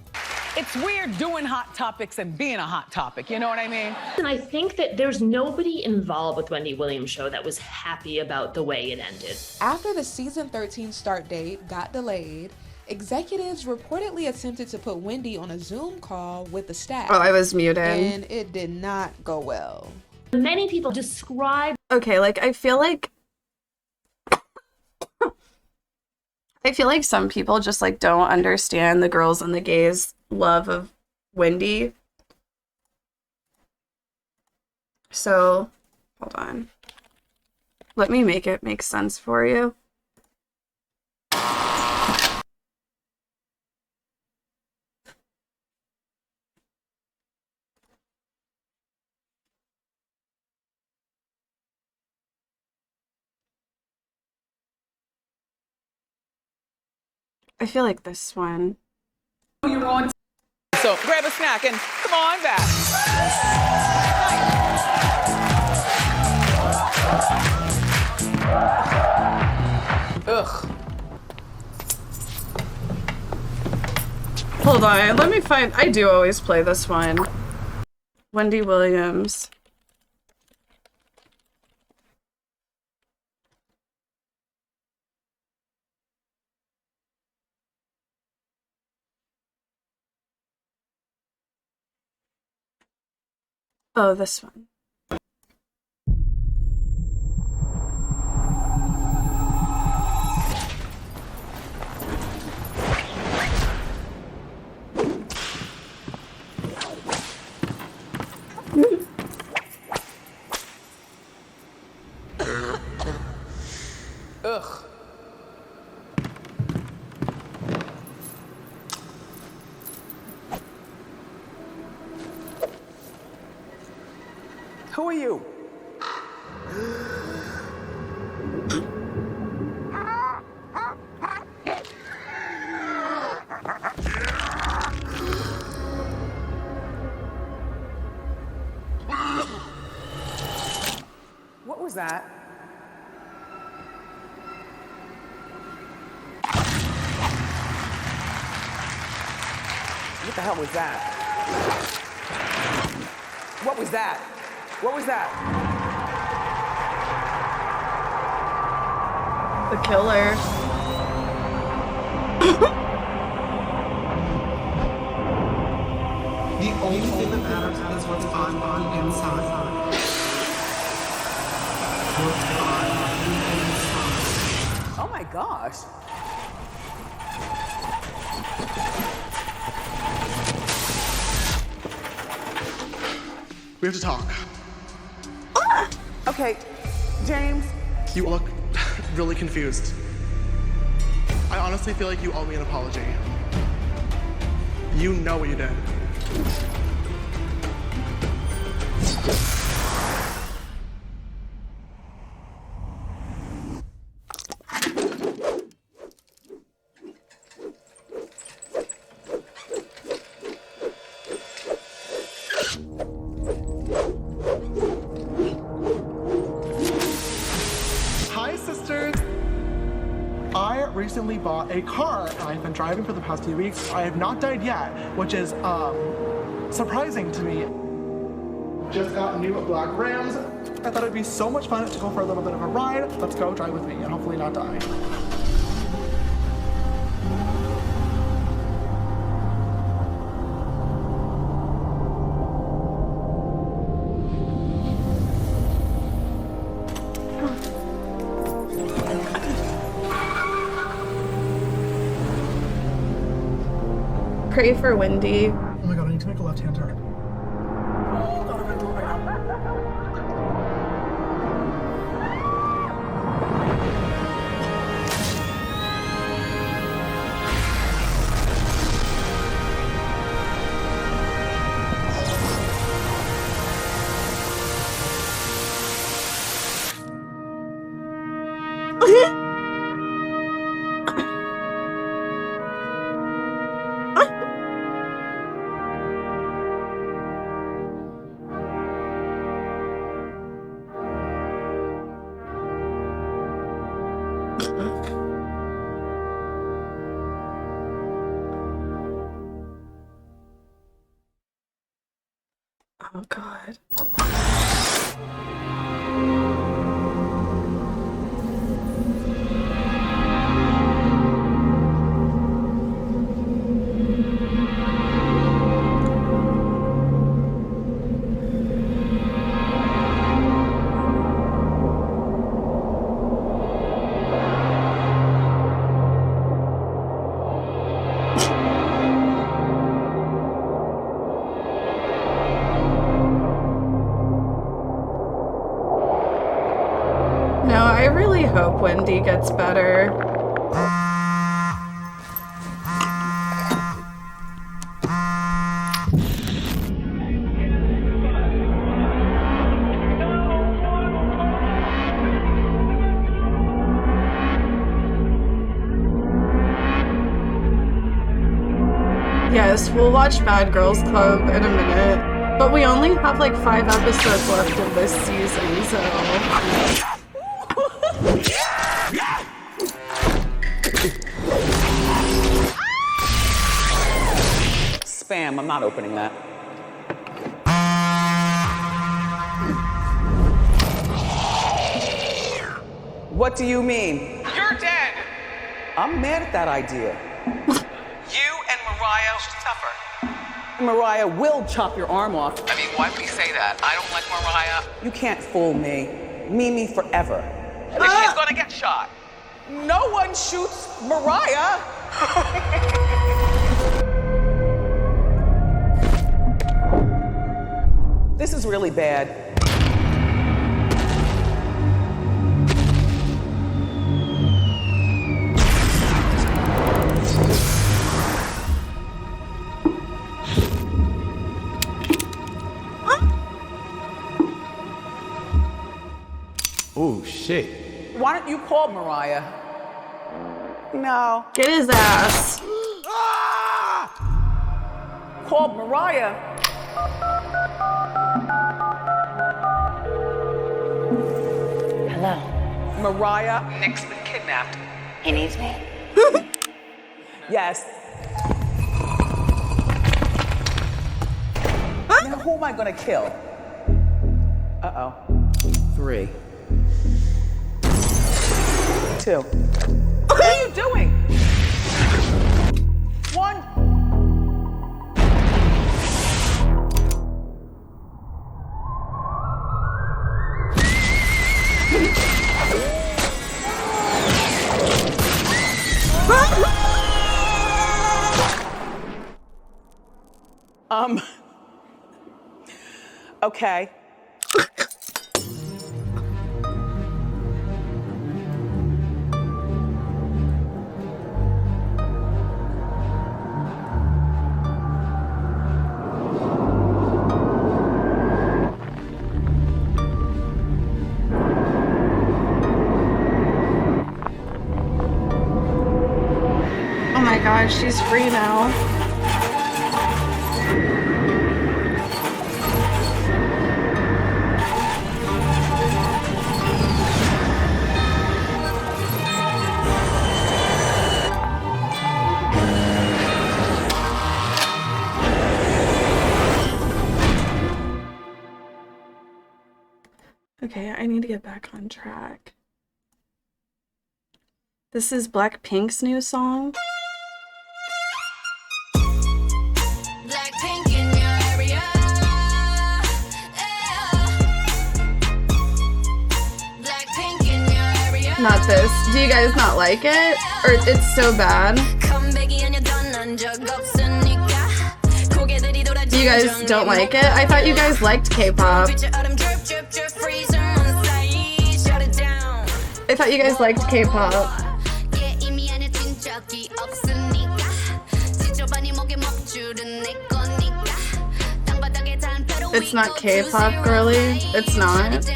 It's weird doing hot topics and being a hot topic, you know what I mean? And I think that there's nobody involved with Wendy Williams' show that was happy about the way it ended. After the season 13 start date got delayed, executives reportedly attempted to put Wendy on a Zoom call with the staff. Oh, I was muted. And it did not go well. Many people describe... Okay, like, I feel like some people just, like, don't understand the girls and the gays' love of Wendy. So, hold on. Let me make it make sense for you. I feel like this one. You're on. So grab a snack and come on back. Ugh. Hold on, let me find. I do always play this one. Wendy Williams. Oh, this one. Ugh. Who are you? was that? What the hell was that? What was that? What was that? The killer. The only thing that matters is what's on the inside. What's on the inside. Oh my gosh. We have to talk. Okay, James. You look really confused. I honestly feel like you owe me an apology. You know what you did. Hi, sisters. I recently bought a car and I've been driving for the past few weeks. I have not died yet, which is surprising to me. Just got new black Rams. I thought it'd be so much fun to go for a little bit of a ride. Let's go drive with me and hopefully not die. Pray for Wendy. Oh my god, I need to make a left-hand turn. Oh God. No, I really hope Wendy gets better. Yes, we'll watch Bad Girls Club in a minute, but we only have like 5 episodes left of this season, so... Spam, I'm not opening that. What do you mean? You're dead! I'm mad at that idea. You and Mariah are tougher. Mariah will chop your arm off. I mean, why would he say that? I don't like Mariah. You can't fool me. Mimi forever. And she's gonna get shot. No one shoots Mariah. This is really bad. Oh, shit. Why don't you call Mariah? No. Get his ass. Call Mariah. Hello. Mariah, Nick's been kidnapped. He needs me. Yes. Now, who am I gonna kill? Uh-oh. 3. 2. What are you doing? 1. Okay. Oh my god, she's free now. Okay, I need to get back on track. This is Blackpink's new song. Blackpink in your area. Blackpink in your area. Not this. Do you guys not like it? Or it's so bad? You guys don't like it? I thought you guys liked K-pop. I thought you guys liked K-pop. It's not K-pop, girly. It's not.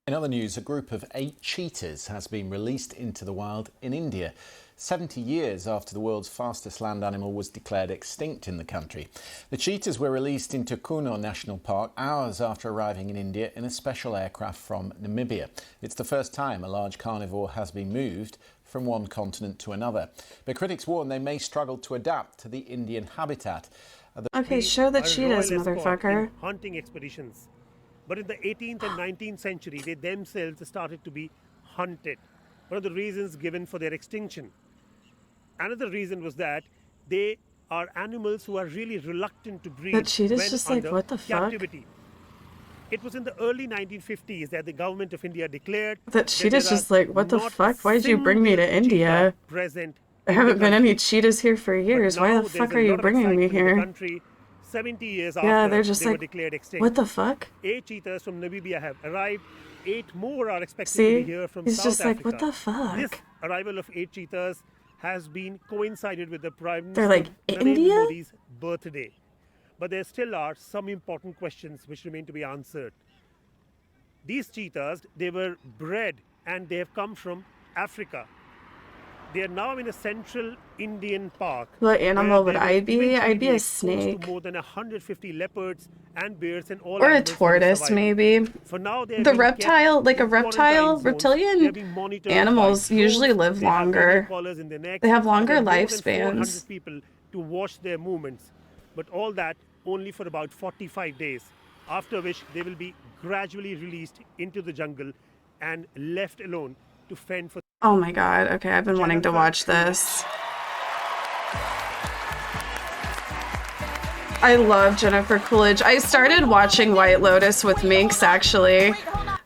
In other news, a group of 8 cheetahs has been released into the wild in India, 70 years after the world's fastest land animal was declared extinct in the country. The cheetahs were released into Kuno National Park hours after arriving in India in a special aircraft from Namibia. It's the first time a large carnivore has been moved from one continent to another. But critics warn they may struggle to adapt to the Indian habitat. Okay, show the cheetahs, motherfucker. Hunting expeditions. But in the 18th and 19th century, they themselves started to be hunted. One of the reasons given for their extinction. Another reason was that they are animals who are really reluctant to breed. The cheetah's when just like, under what the fuck? captivity. It was in the early 1950s that the government of India declared That cheetah's just like, what the fuck? Why did you bring me to India? present. There haven't been any cheetahs here for years. Why the fuck are you bringing me here? 70 years Yeah, after they're just they were like, declared extinct. what the fuck? 8 cheetahs from Namibia have arrived. 8 more are expected to See? be here from He's South just like, Africa. what the fuck? This arrival of 8 cheetahs has been coincided with the Prime They're Minister like, Narendra India? Modi's birthday. But there still are some important questions which remain to be answered. These cheetahs, they were bred and they have come from Africa. They are now in a central Indian park. What animal would where I they be? will I'd be eventually a exposed to snake. More than 150 leopards and bears and all Or a animals for tortoise, survival. maybe. For now, they have The been kept reptile, like a in quarantine reptile, zones. They are reptilian being monitored by animals drones. usually live They have longer. collars in their necks, They have and longer there are more than 400 lifespans. people to watch their movements. But all that only for about 45 days, after which they will be gradually released into the jungle and left alone to fend for. Oh my god, okay, I've been wanting to watch this. I love Jennifer Coolidge. I started watching White Lotus with Minx, actually.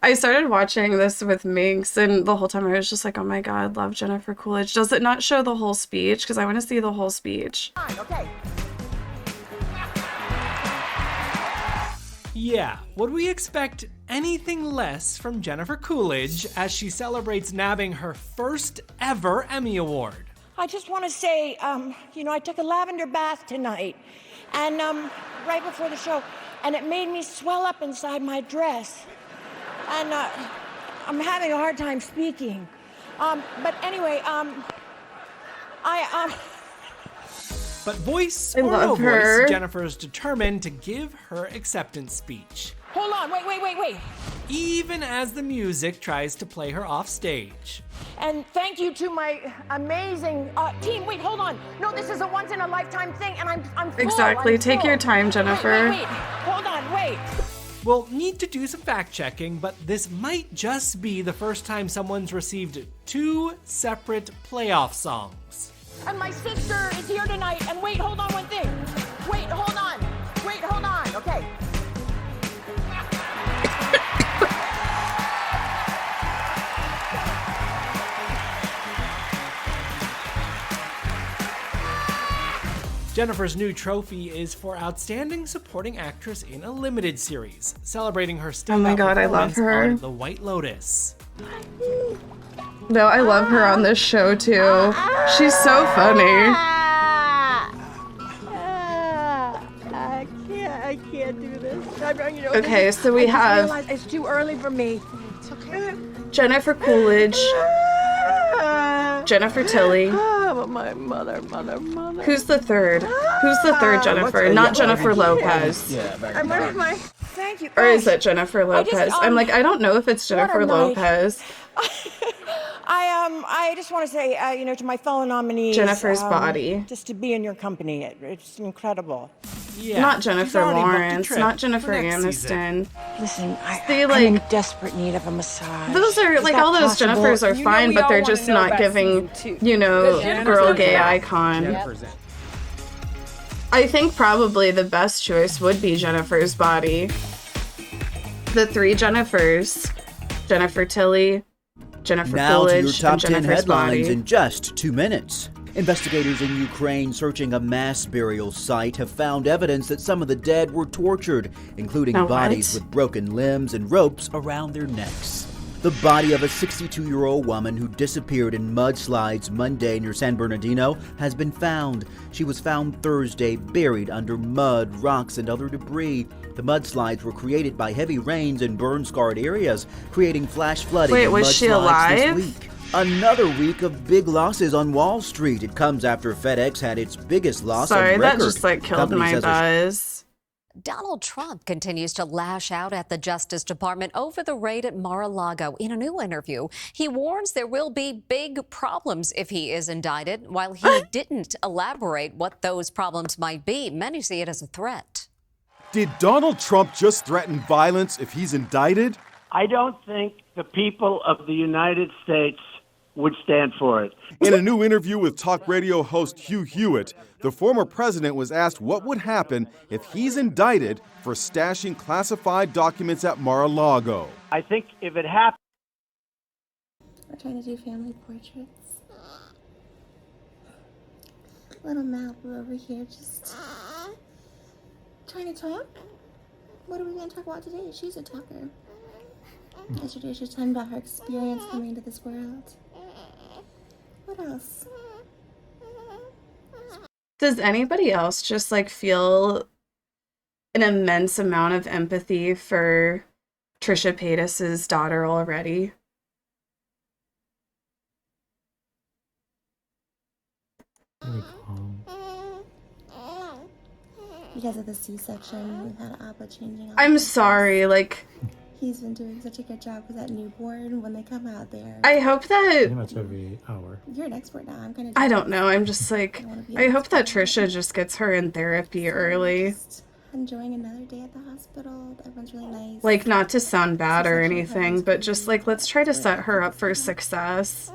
I started watching this with Minx, and the whole time I was just like, oh my god, love Jennifer Coolidge. Does it not show the whole speech? Because I want to see the whole speech. Okay. Yeah, would we expect anything less from Jennifer Coolidge as she celebrates nabbing her first ever Emmy Award? I just want to say, I took a lavender bath tonight, and right before the show, and it made me swell up inside my dress, and I'm having a hard time speaking. But anyway, But voice I or no love her. voice, Jennifer's determined to give her acceptance speech. Hold on, wait. Even as the music tries to play her off stage. And thank you to my amazing team. Wait, hold on. No, this is a once-in-a-lifetime thing, and I'm full. Exactly. I'm Take full. your time, Jennifer. Wait. Hold on, wait. We'll need to do some fact checking, but this might just be the first time someone's received 2 separate playoff songs. And my sister is here tonight. And wait, hold on one thing. Wait, hold on. Okay. Jennifer's new trophy is for Outstanding Supporting Actress in a Limited Series, celebrating her standout Oh my God, I love performance her. on The White Lotus. No, I love her on this show too. She's so funny. I can't do this. Okay, so we have it's too early for me. It's okay. Jennifer Coolidge, Jennifer Tilly. Oh, my mother. Who's the third? Who's the third Jennifer? Not Jennifer Lopez. Thank you. Or is it Jennifer Lopez? I'm like, I don't know if it's Jennifer night. Lopez. I just want to say, to my fellow nominees, Jennifer's body. just to be in your company, it's incredible. Yeah, Not she's Jennifer already booked a Lawrence. trip Not Jennifer for next Aniston. Listen, See, I'm like, in desperate need of a massage. those are Is like that all those possible? Jennifers are fine, but they're just not giving, girl gay icon. Jennifer's I think probably the best choice would be Jennifer's body. The 3 Jennifers: Jennifer Tilly, Jennifer Now to your Coolidge, top and 10 Jennifer's headlines body. in just 2 minutes. Investigators in Ukraine searching a mass burial site have found evidence that some of the dead were tortured, including Now bodies what? with broken limbs and ropes around their necks. The body of a 62-year-old woman who disappeared in mudslides Monday near San Bernardino has been found. She was found Thursday buried under mud, rocks, and other debris. The mudslides were created by heavy rains in burn-scarred areas, creating flash flooding Wait, and was she mudslides alive? this week. Another week of big losses on Wall Street. It comes after FedEx had its biggest loss Sorry, on that record. just like killed Company my says buzz. Donald Trump continues to lash out at the Justice Department over the raid at Mar-a-Lago. In a new interview, he warns there will be big problems if he is indicted. While he didn't elaborate what those problems might be, many see it as a threat. Did Donald Trump just threaten violence if he's indicted? I don't think the people of the United States would stand for it. In a new interview with talk radio host Hugh Hewitt, the former president was asked what would happen if he's indicted for stashing classified documents at Mar-a-Lago. I think if it happened... We're trying to do family portraits. Little Malibu over here just trying to talk. What are we going to talk about today? She's a talker. Yesterday she was talking about her experience coming into this world. What else? Does anybody else just like feel an immense amount of empathy for Trisha Paytas's daughter already? Because of the C-section, we've had Abba changing. I'm sorry, like, He's been doing such a good job with that newborn. When they come out there, I hope that Pretty much every hour. you're an expert now. I'm kind of. I don't know. I'm just like, I hope that Trisha just gets her in therapy early. Enjoying another day at the hospital. Everyone's really nice. Like, not to sound bad or anything, but just like, let's try to set her up for success.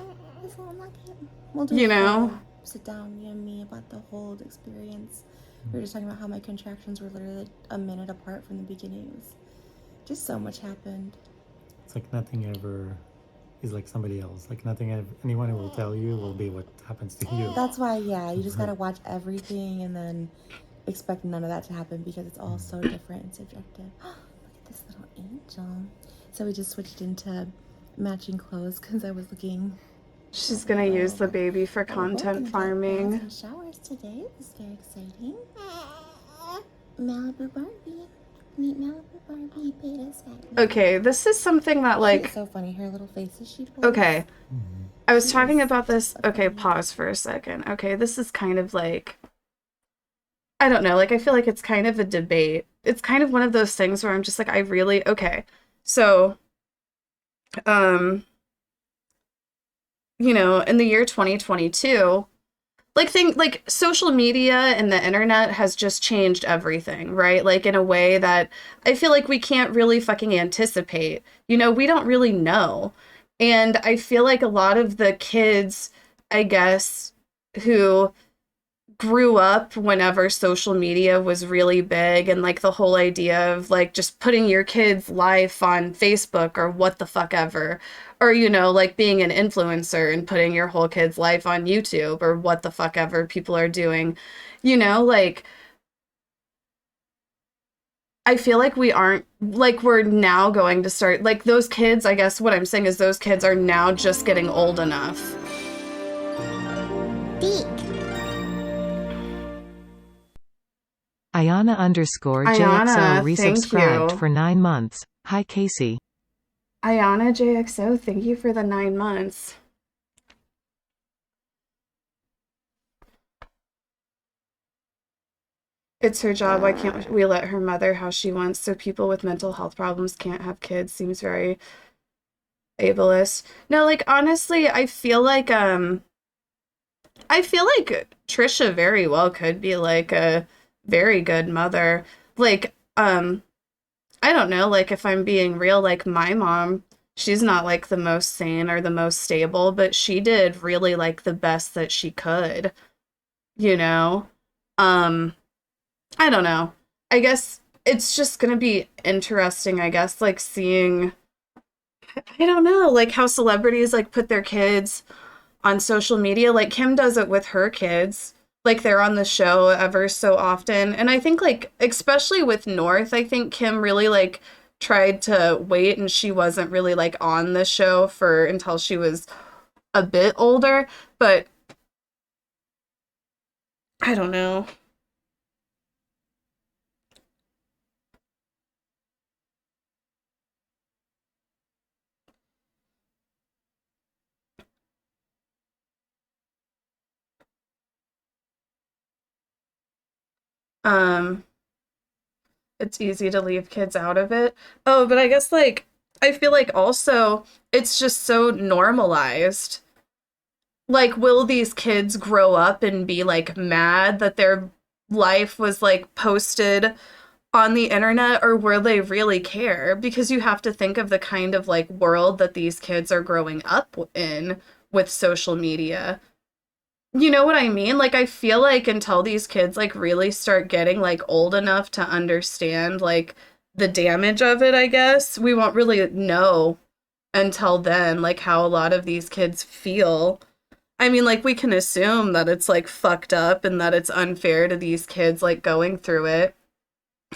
We'll do You a know? full sit down, you and me, about the whole experience. We were just talking about how my contractions were literally a minute apart from the beginning. It was just so much happened. It's like nothing ever is like somebody else. Like nothing anyone will tell you will be what happens to you. That's why, yeah, you just gotta watch everything and then expect none of that to happen because it's all so different and subjective. Look at this little angel. So we just switched into matching clothes because I was looking. She's gonna use the baby for content farming. Showers today. This is very exciting. Malibu Barbie. Meet Malibu Barbie. Paytas. Okay, this is something that like, She's so funny. Her little faces she pulls. okay, I was talking about this. Okay, pause for a second. Okay, this is kind of like, I don't know, like I feel like it's kind of a debate it's kind of one of those things where I'm just like, I really, okay. So, you know, in the year 2022, like social media and the internet has just changed everything, right? Like in a way that I feel like we can't really fucking anticipate. You know, we don't really know. And I feel like a lot of the kids, I guess, who grew up whenever social media was really big, and like the whole idea of like just putting your kids' life on Facebook or what the fuck ever, or you know, like being an influencer and putting your whole kid's life on YouTube or what the fuck ever people are doing, you know, like I feel like we aren't, like we're now going to start, like those kids, I guess what I'm saying is those kids are now just getting old enough. Ayana_JXO thank resubscribed you. for 9 months. Hi, Casey. Ayana JXO, thank you for the 9 months. It's her job. Why can't we let her mother how she wants so people with mental health problems can't have kids? Seems very ableist. No, like honestly, I feel like Trisha very well could be like a very good mother. Like, I don't know, like if I'm being real, like my mom, she's not like the most sane or the most stable, but she did really like the best that she could, you know? I don't know. I guess it's just gonna be interesting, I guess, like seeing, I don't know, like how celebrities like put their kids on social media. Like Kim does it with her kids. Like they're on the show ever so often. And I think like especially with North, I think Kim really like tried to wait and she wasn't really like on the show for until she was a bit older, but I don't know. Um it's easy to leave kids out of it. Oh, but I guess like I feel like also it's just so normalized. Like, will these kids grow up and be like mad that their life was like posted on the internet, or will they really care? Because you have to think of the kind of like world that these kids are growing up in with social media. You know what I mean? Like, I feel like until these kids like really start getting like old enough to understand like the damage of it, I guess, we won't really know until then, like how a lot of these kids feel. I mean, like we can assume that it's like fucked up and that it's unfair to these kids like going through it.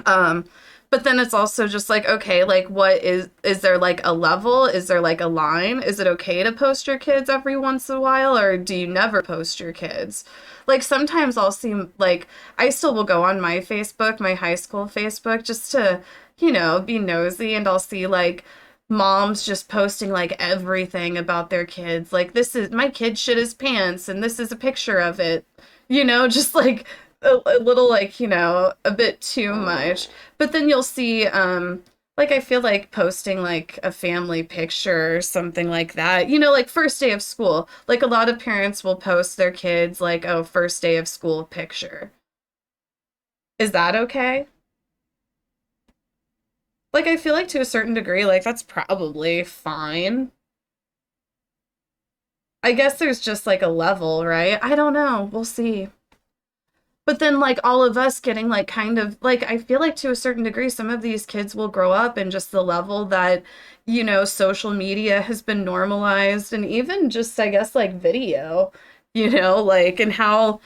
Um, but then it's also just like, okay, like what is there like a level? Is there like a line? Is it okay to post your kids every once in a while, or do you never post your kids? Like sometimes I'll see like I still will go on my Facebook, my high school Facebook, just to, you know, be nosy, and I'll see like moms just posting like everything about their kids. Like this is my kid shit his pants and this is a picture of it. You know, just like a little like, you know, a bit too much. But then you'll see like I feel like posting like a family picture or something like that. You know, like first day of school. Like a lot of parents will post their kids like, oh, first day of school picture. Is that okay? Like I feel like to a certain degree, like that's probably fine. I guess there's just like a level, right? I don't know. We'll see. But then, like, all of us getting, like, kind of, like, I feel like to a certain degree, some of these kids will grow up in just the level that, you know, social media has been normalized, and even just, I guess, like, video, you know, like, and how,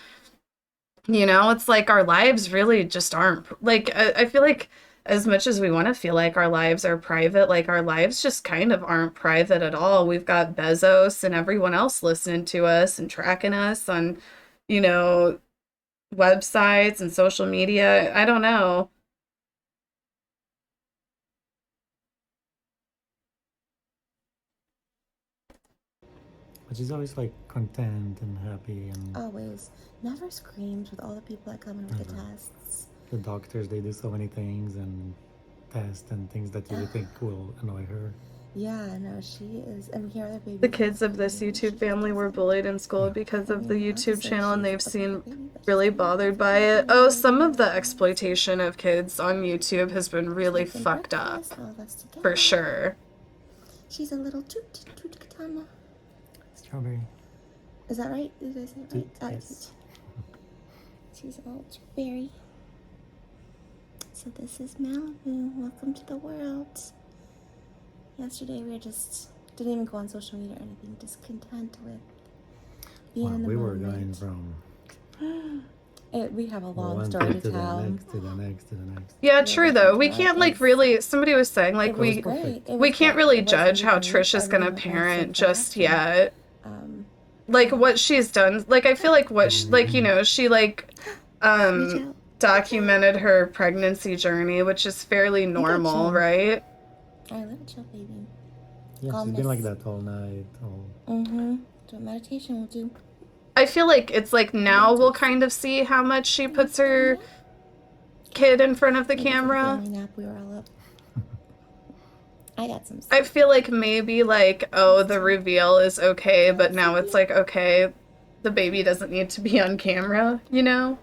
you know, it's like our lives really just aren't, like, I feel like as much as we want to feel like our lives are private, like, our lives just kind of aren't private at all. We've got Bezos and everyone else listening to us and tracking us on, you know, websites and social media. I don't know. But she's always like content and happy and Always. Never screams with all the people that come in with the tests. the doctors, they do so many things and tests and things that you think will annoy her. Yeah, no, she is. And here the baby. The kids of this YouTube family were bullied in school because of the YouTube channel, and they've seemed really bothered by it. Oh, some of the exploitation of kids on YouTube has been really fucked up. For sure. She's a little toot katana. Strawberry. Is that right? Did I say it right? Yes. She's a little berry. So this is Malibu. Welcome to the world. Yesterday we just didn't even go on social media or anything, just content with being in the moment. We were going from we have a long story to tell. To the next. Yeah, true though. We can't like really. Somebody was saying like we can't really judge how Trish is gonna parent just yet. Like what she's done. Like I feel like what she like documented her pregnancy journey, which is fairly normal, right? I love chill, baby. Yeah, she's been like that all night. Do what meditation will do. I feel like it's like now we'll kind of see how much she puts her kid in front of the camera. Nap, we were all up. I got some. I feel like maybe like, oh, the reveal is okay, but now it's like, okay, the baby doesn't need to be on camera, you know?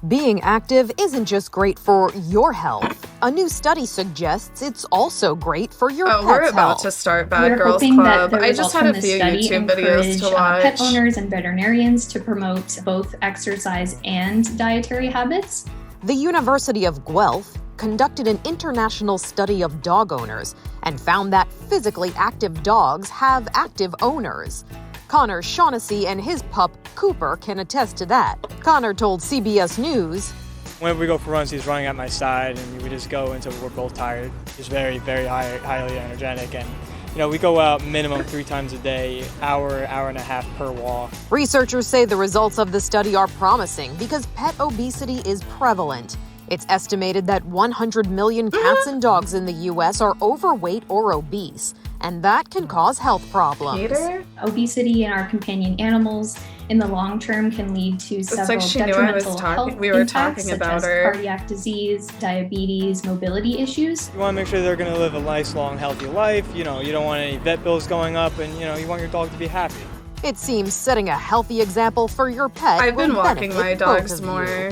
Being active isn't just great for your health. A new study suggests it's also great for your pet's we're about health. to start Bad Girls Club. I just had a few YouTube videos to watch. Pet owners and veterinarians to promote both exercise and dietary habits. The University of Guelph conducted an international study of dog owners and found that physically active dogs have active owners. Connor Shaughnessy and his pup, Cooper, can attest to that. Connor told CBS News, whenever we go for runs, he's running at my side, and we just go until we're both tired. He's very, very highly energetic, and we go out minimum 3 times a day, hour and a half per walk. Researchers say the results of the study are promising because pet obesity is prevalent. It's estimated that 100 million cats and dogs in the U.S. are overweight or obese, and that can cause health problems. Obesity in our companion animals in the long term can lead to several detrimental health impacts, such as cardiac disease, diabetes, mobility issues. You want to make sure they're going to live a nice, long, healthy life. You don't want any vet bills going up, and you want your dog to be happy. It seems setting a healthy example for your pet. I've been walking my dogs more.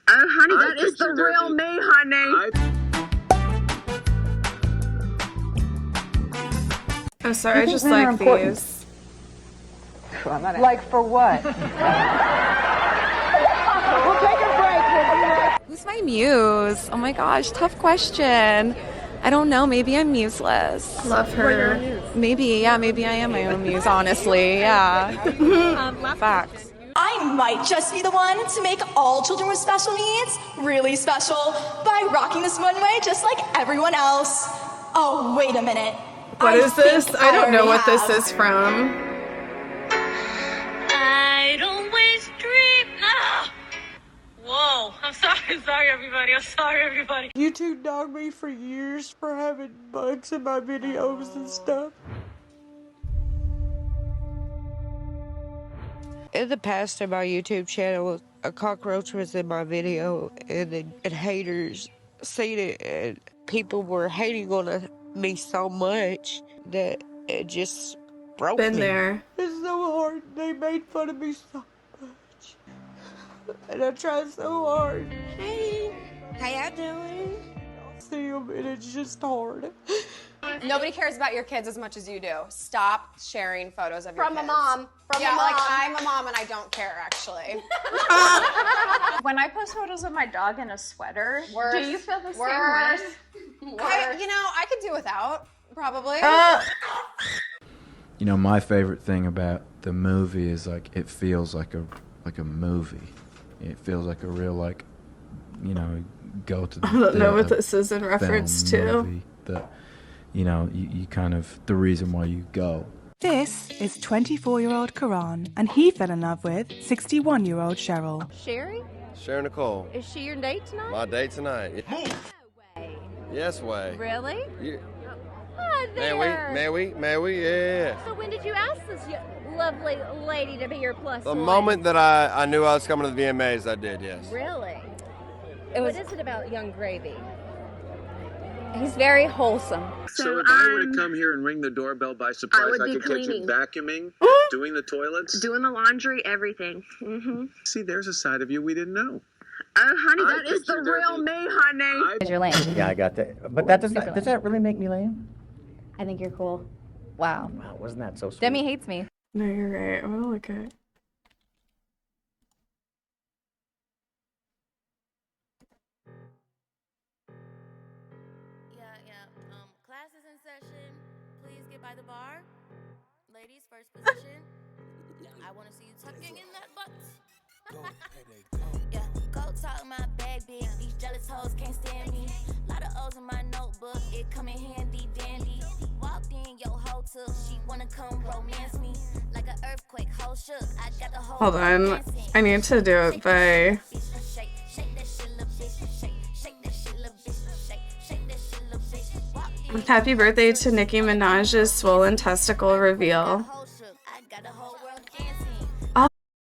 Oh, honey, that is the real me, honey. I'm sorry, I just like these. Like for what? We'll take a break. Who's my muse? Oh my gosh, tough question. I don't know, maybe I'm museless. Love her. Maybe I am my own muse, honestly, yeah. Facts. I might just be the one to make all children with special needs really special by rocking this runway just like everyone else. Oh, wait a minute. What is this? I don't know what this is from. I don't waste dream. Ah! Whoa, I'm sorry everybody. YouTube dogged me for years for having bugs in my videos and stuff. In the past on my YouTube channel, a cockroach was in my video, and haters seen it, and people were hating on me so much that it just broke me. Been there. It's so hard. They made fun of me so much, and I tried so hard. Hey, how y'all doing? See them, and it's just hard. Nobody cares about your kids as much as you do. Stop sharing photos of your kids. From a mom. Like I'm a mom and I don't care actually. When I post photos of my dog in a sweater, do you feel the same way? I could do without, probably. My favorite thing about the movie is like it feels like a movie. It feels like a real go to the I don't know what this is in reference to. That you kind of the reason why you go. This is 24-year-old Karan, and he fell in love with 61-year-old Cheryl. Sherry? Sherry Nicole. Is she your date tonight? My date tonight. No way. Yes way. Really? Yeah. Oh, there. May we? Yeah. So when did you ask this lovely lady to be your plus The one. moment that I knew I was coming to the VMAs, I did, yes. Really? What is it about Young Gravy? He's very wholesome. So if I were to come here and ring the doorbell by surprise, I could catch you vacuuming, doing the toilets, doing the laundry, everything. Mm-hmm. See, there's a side of you we didn't know. Oh, honey, that is the real me, honey. You're lame. Yeah, I got that. But that does that really make me lame? I think you're cool. Wow. Wow, wasn't that so sweet? Demi hates me. No, you're right. I'm gonna look at. Class is in session. Please get by the bar. Ladies, first position. I want to see you tucking in that butt. Yeah, go talk my bag big. These jealous hoes can't stand me. Lot of O's in my notebook. It come in handy dandy. Walked in, yo, hoe took. She wanna come romance me. Like an earthquake, hoe shook. I got the whole. Hold on. I need to do it by. Happy birthday to Nicki Minaj's swollen testicle reveal.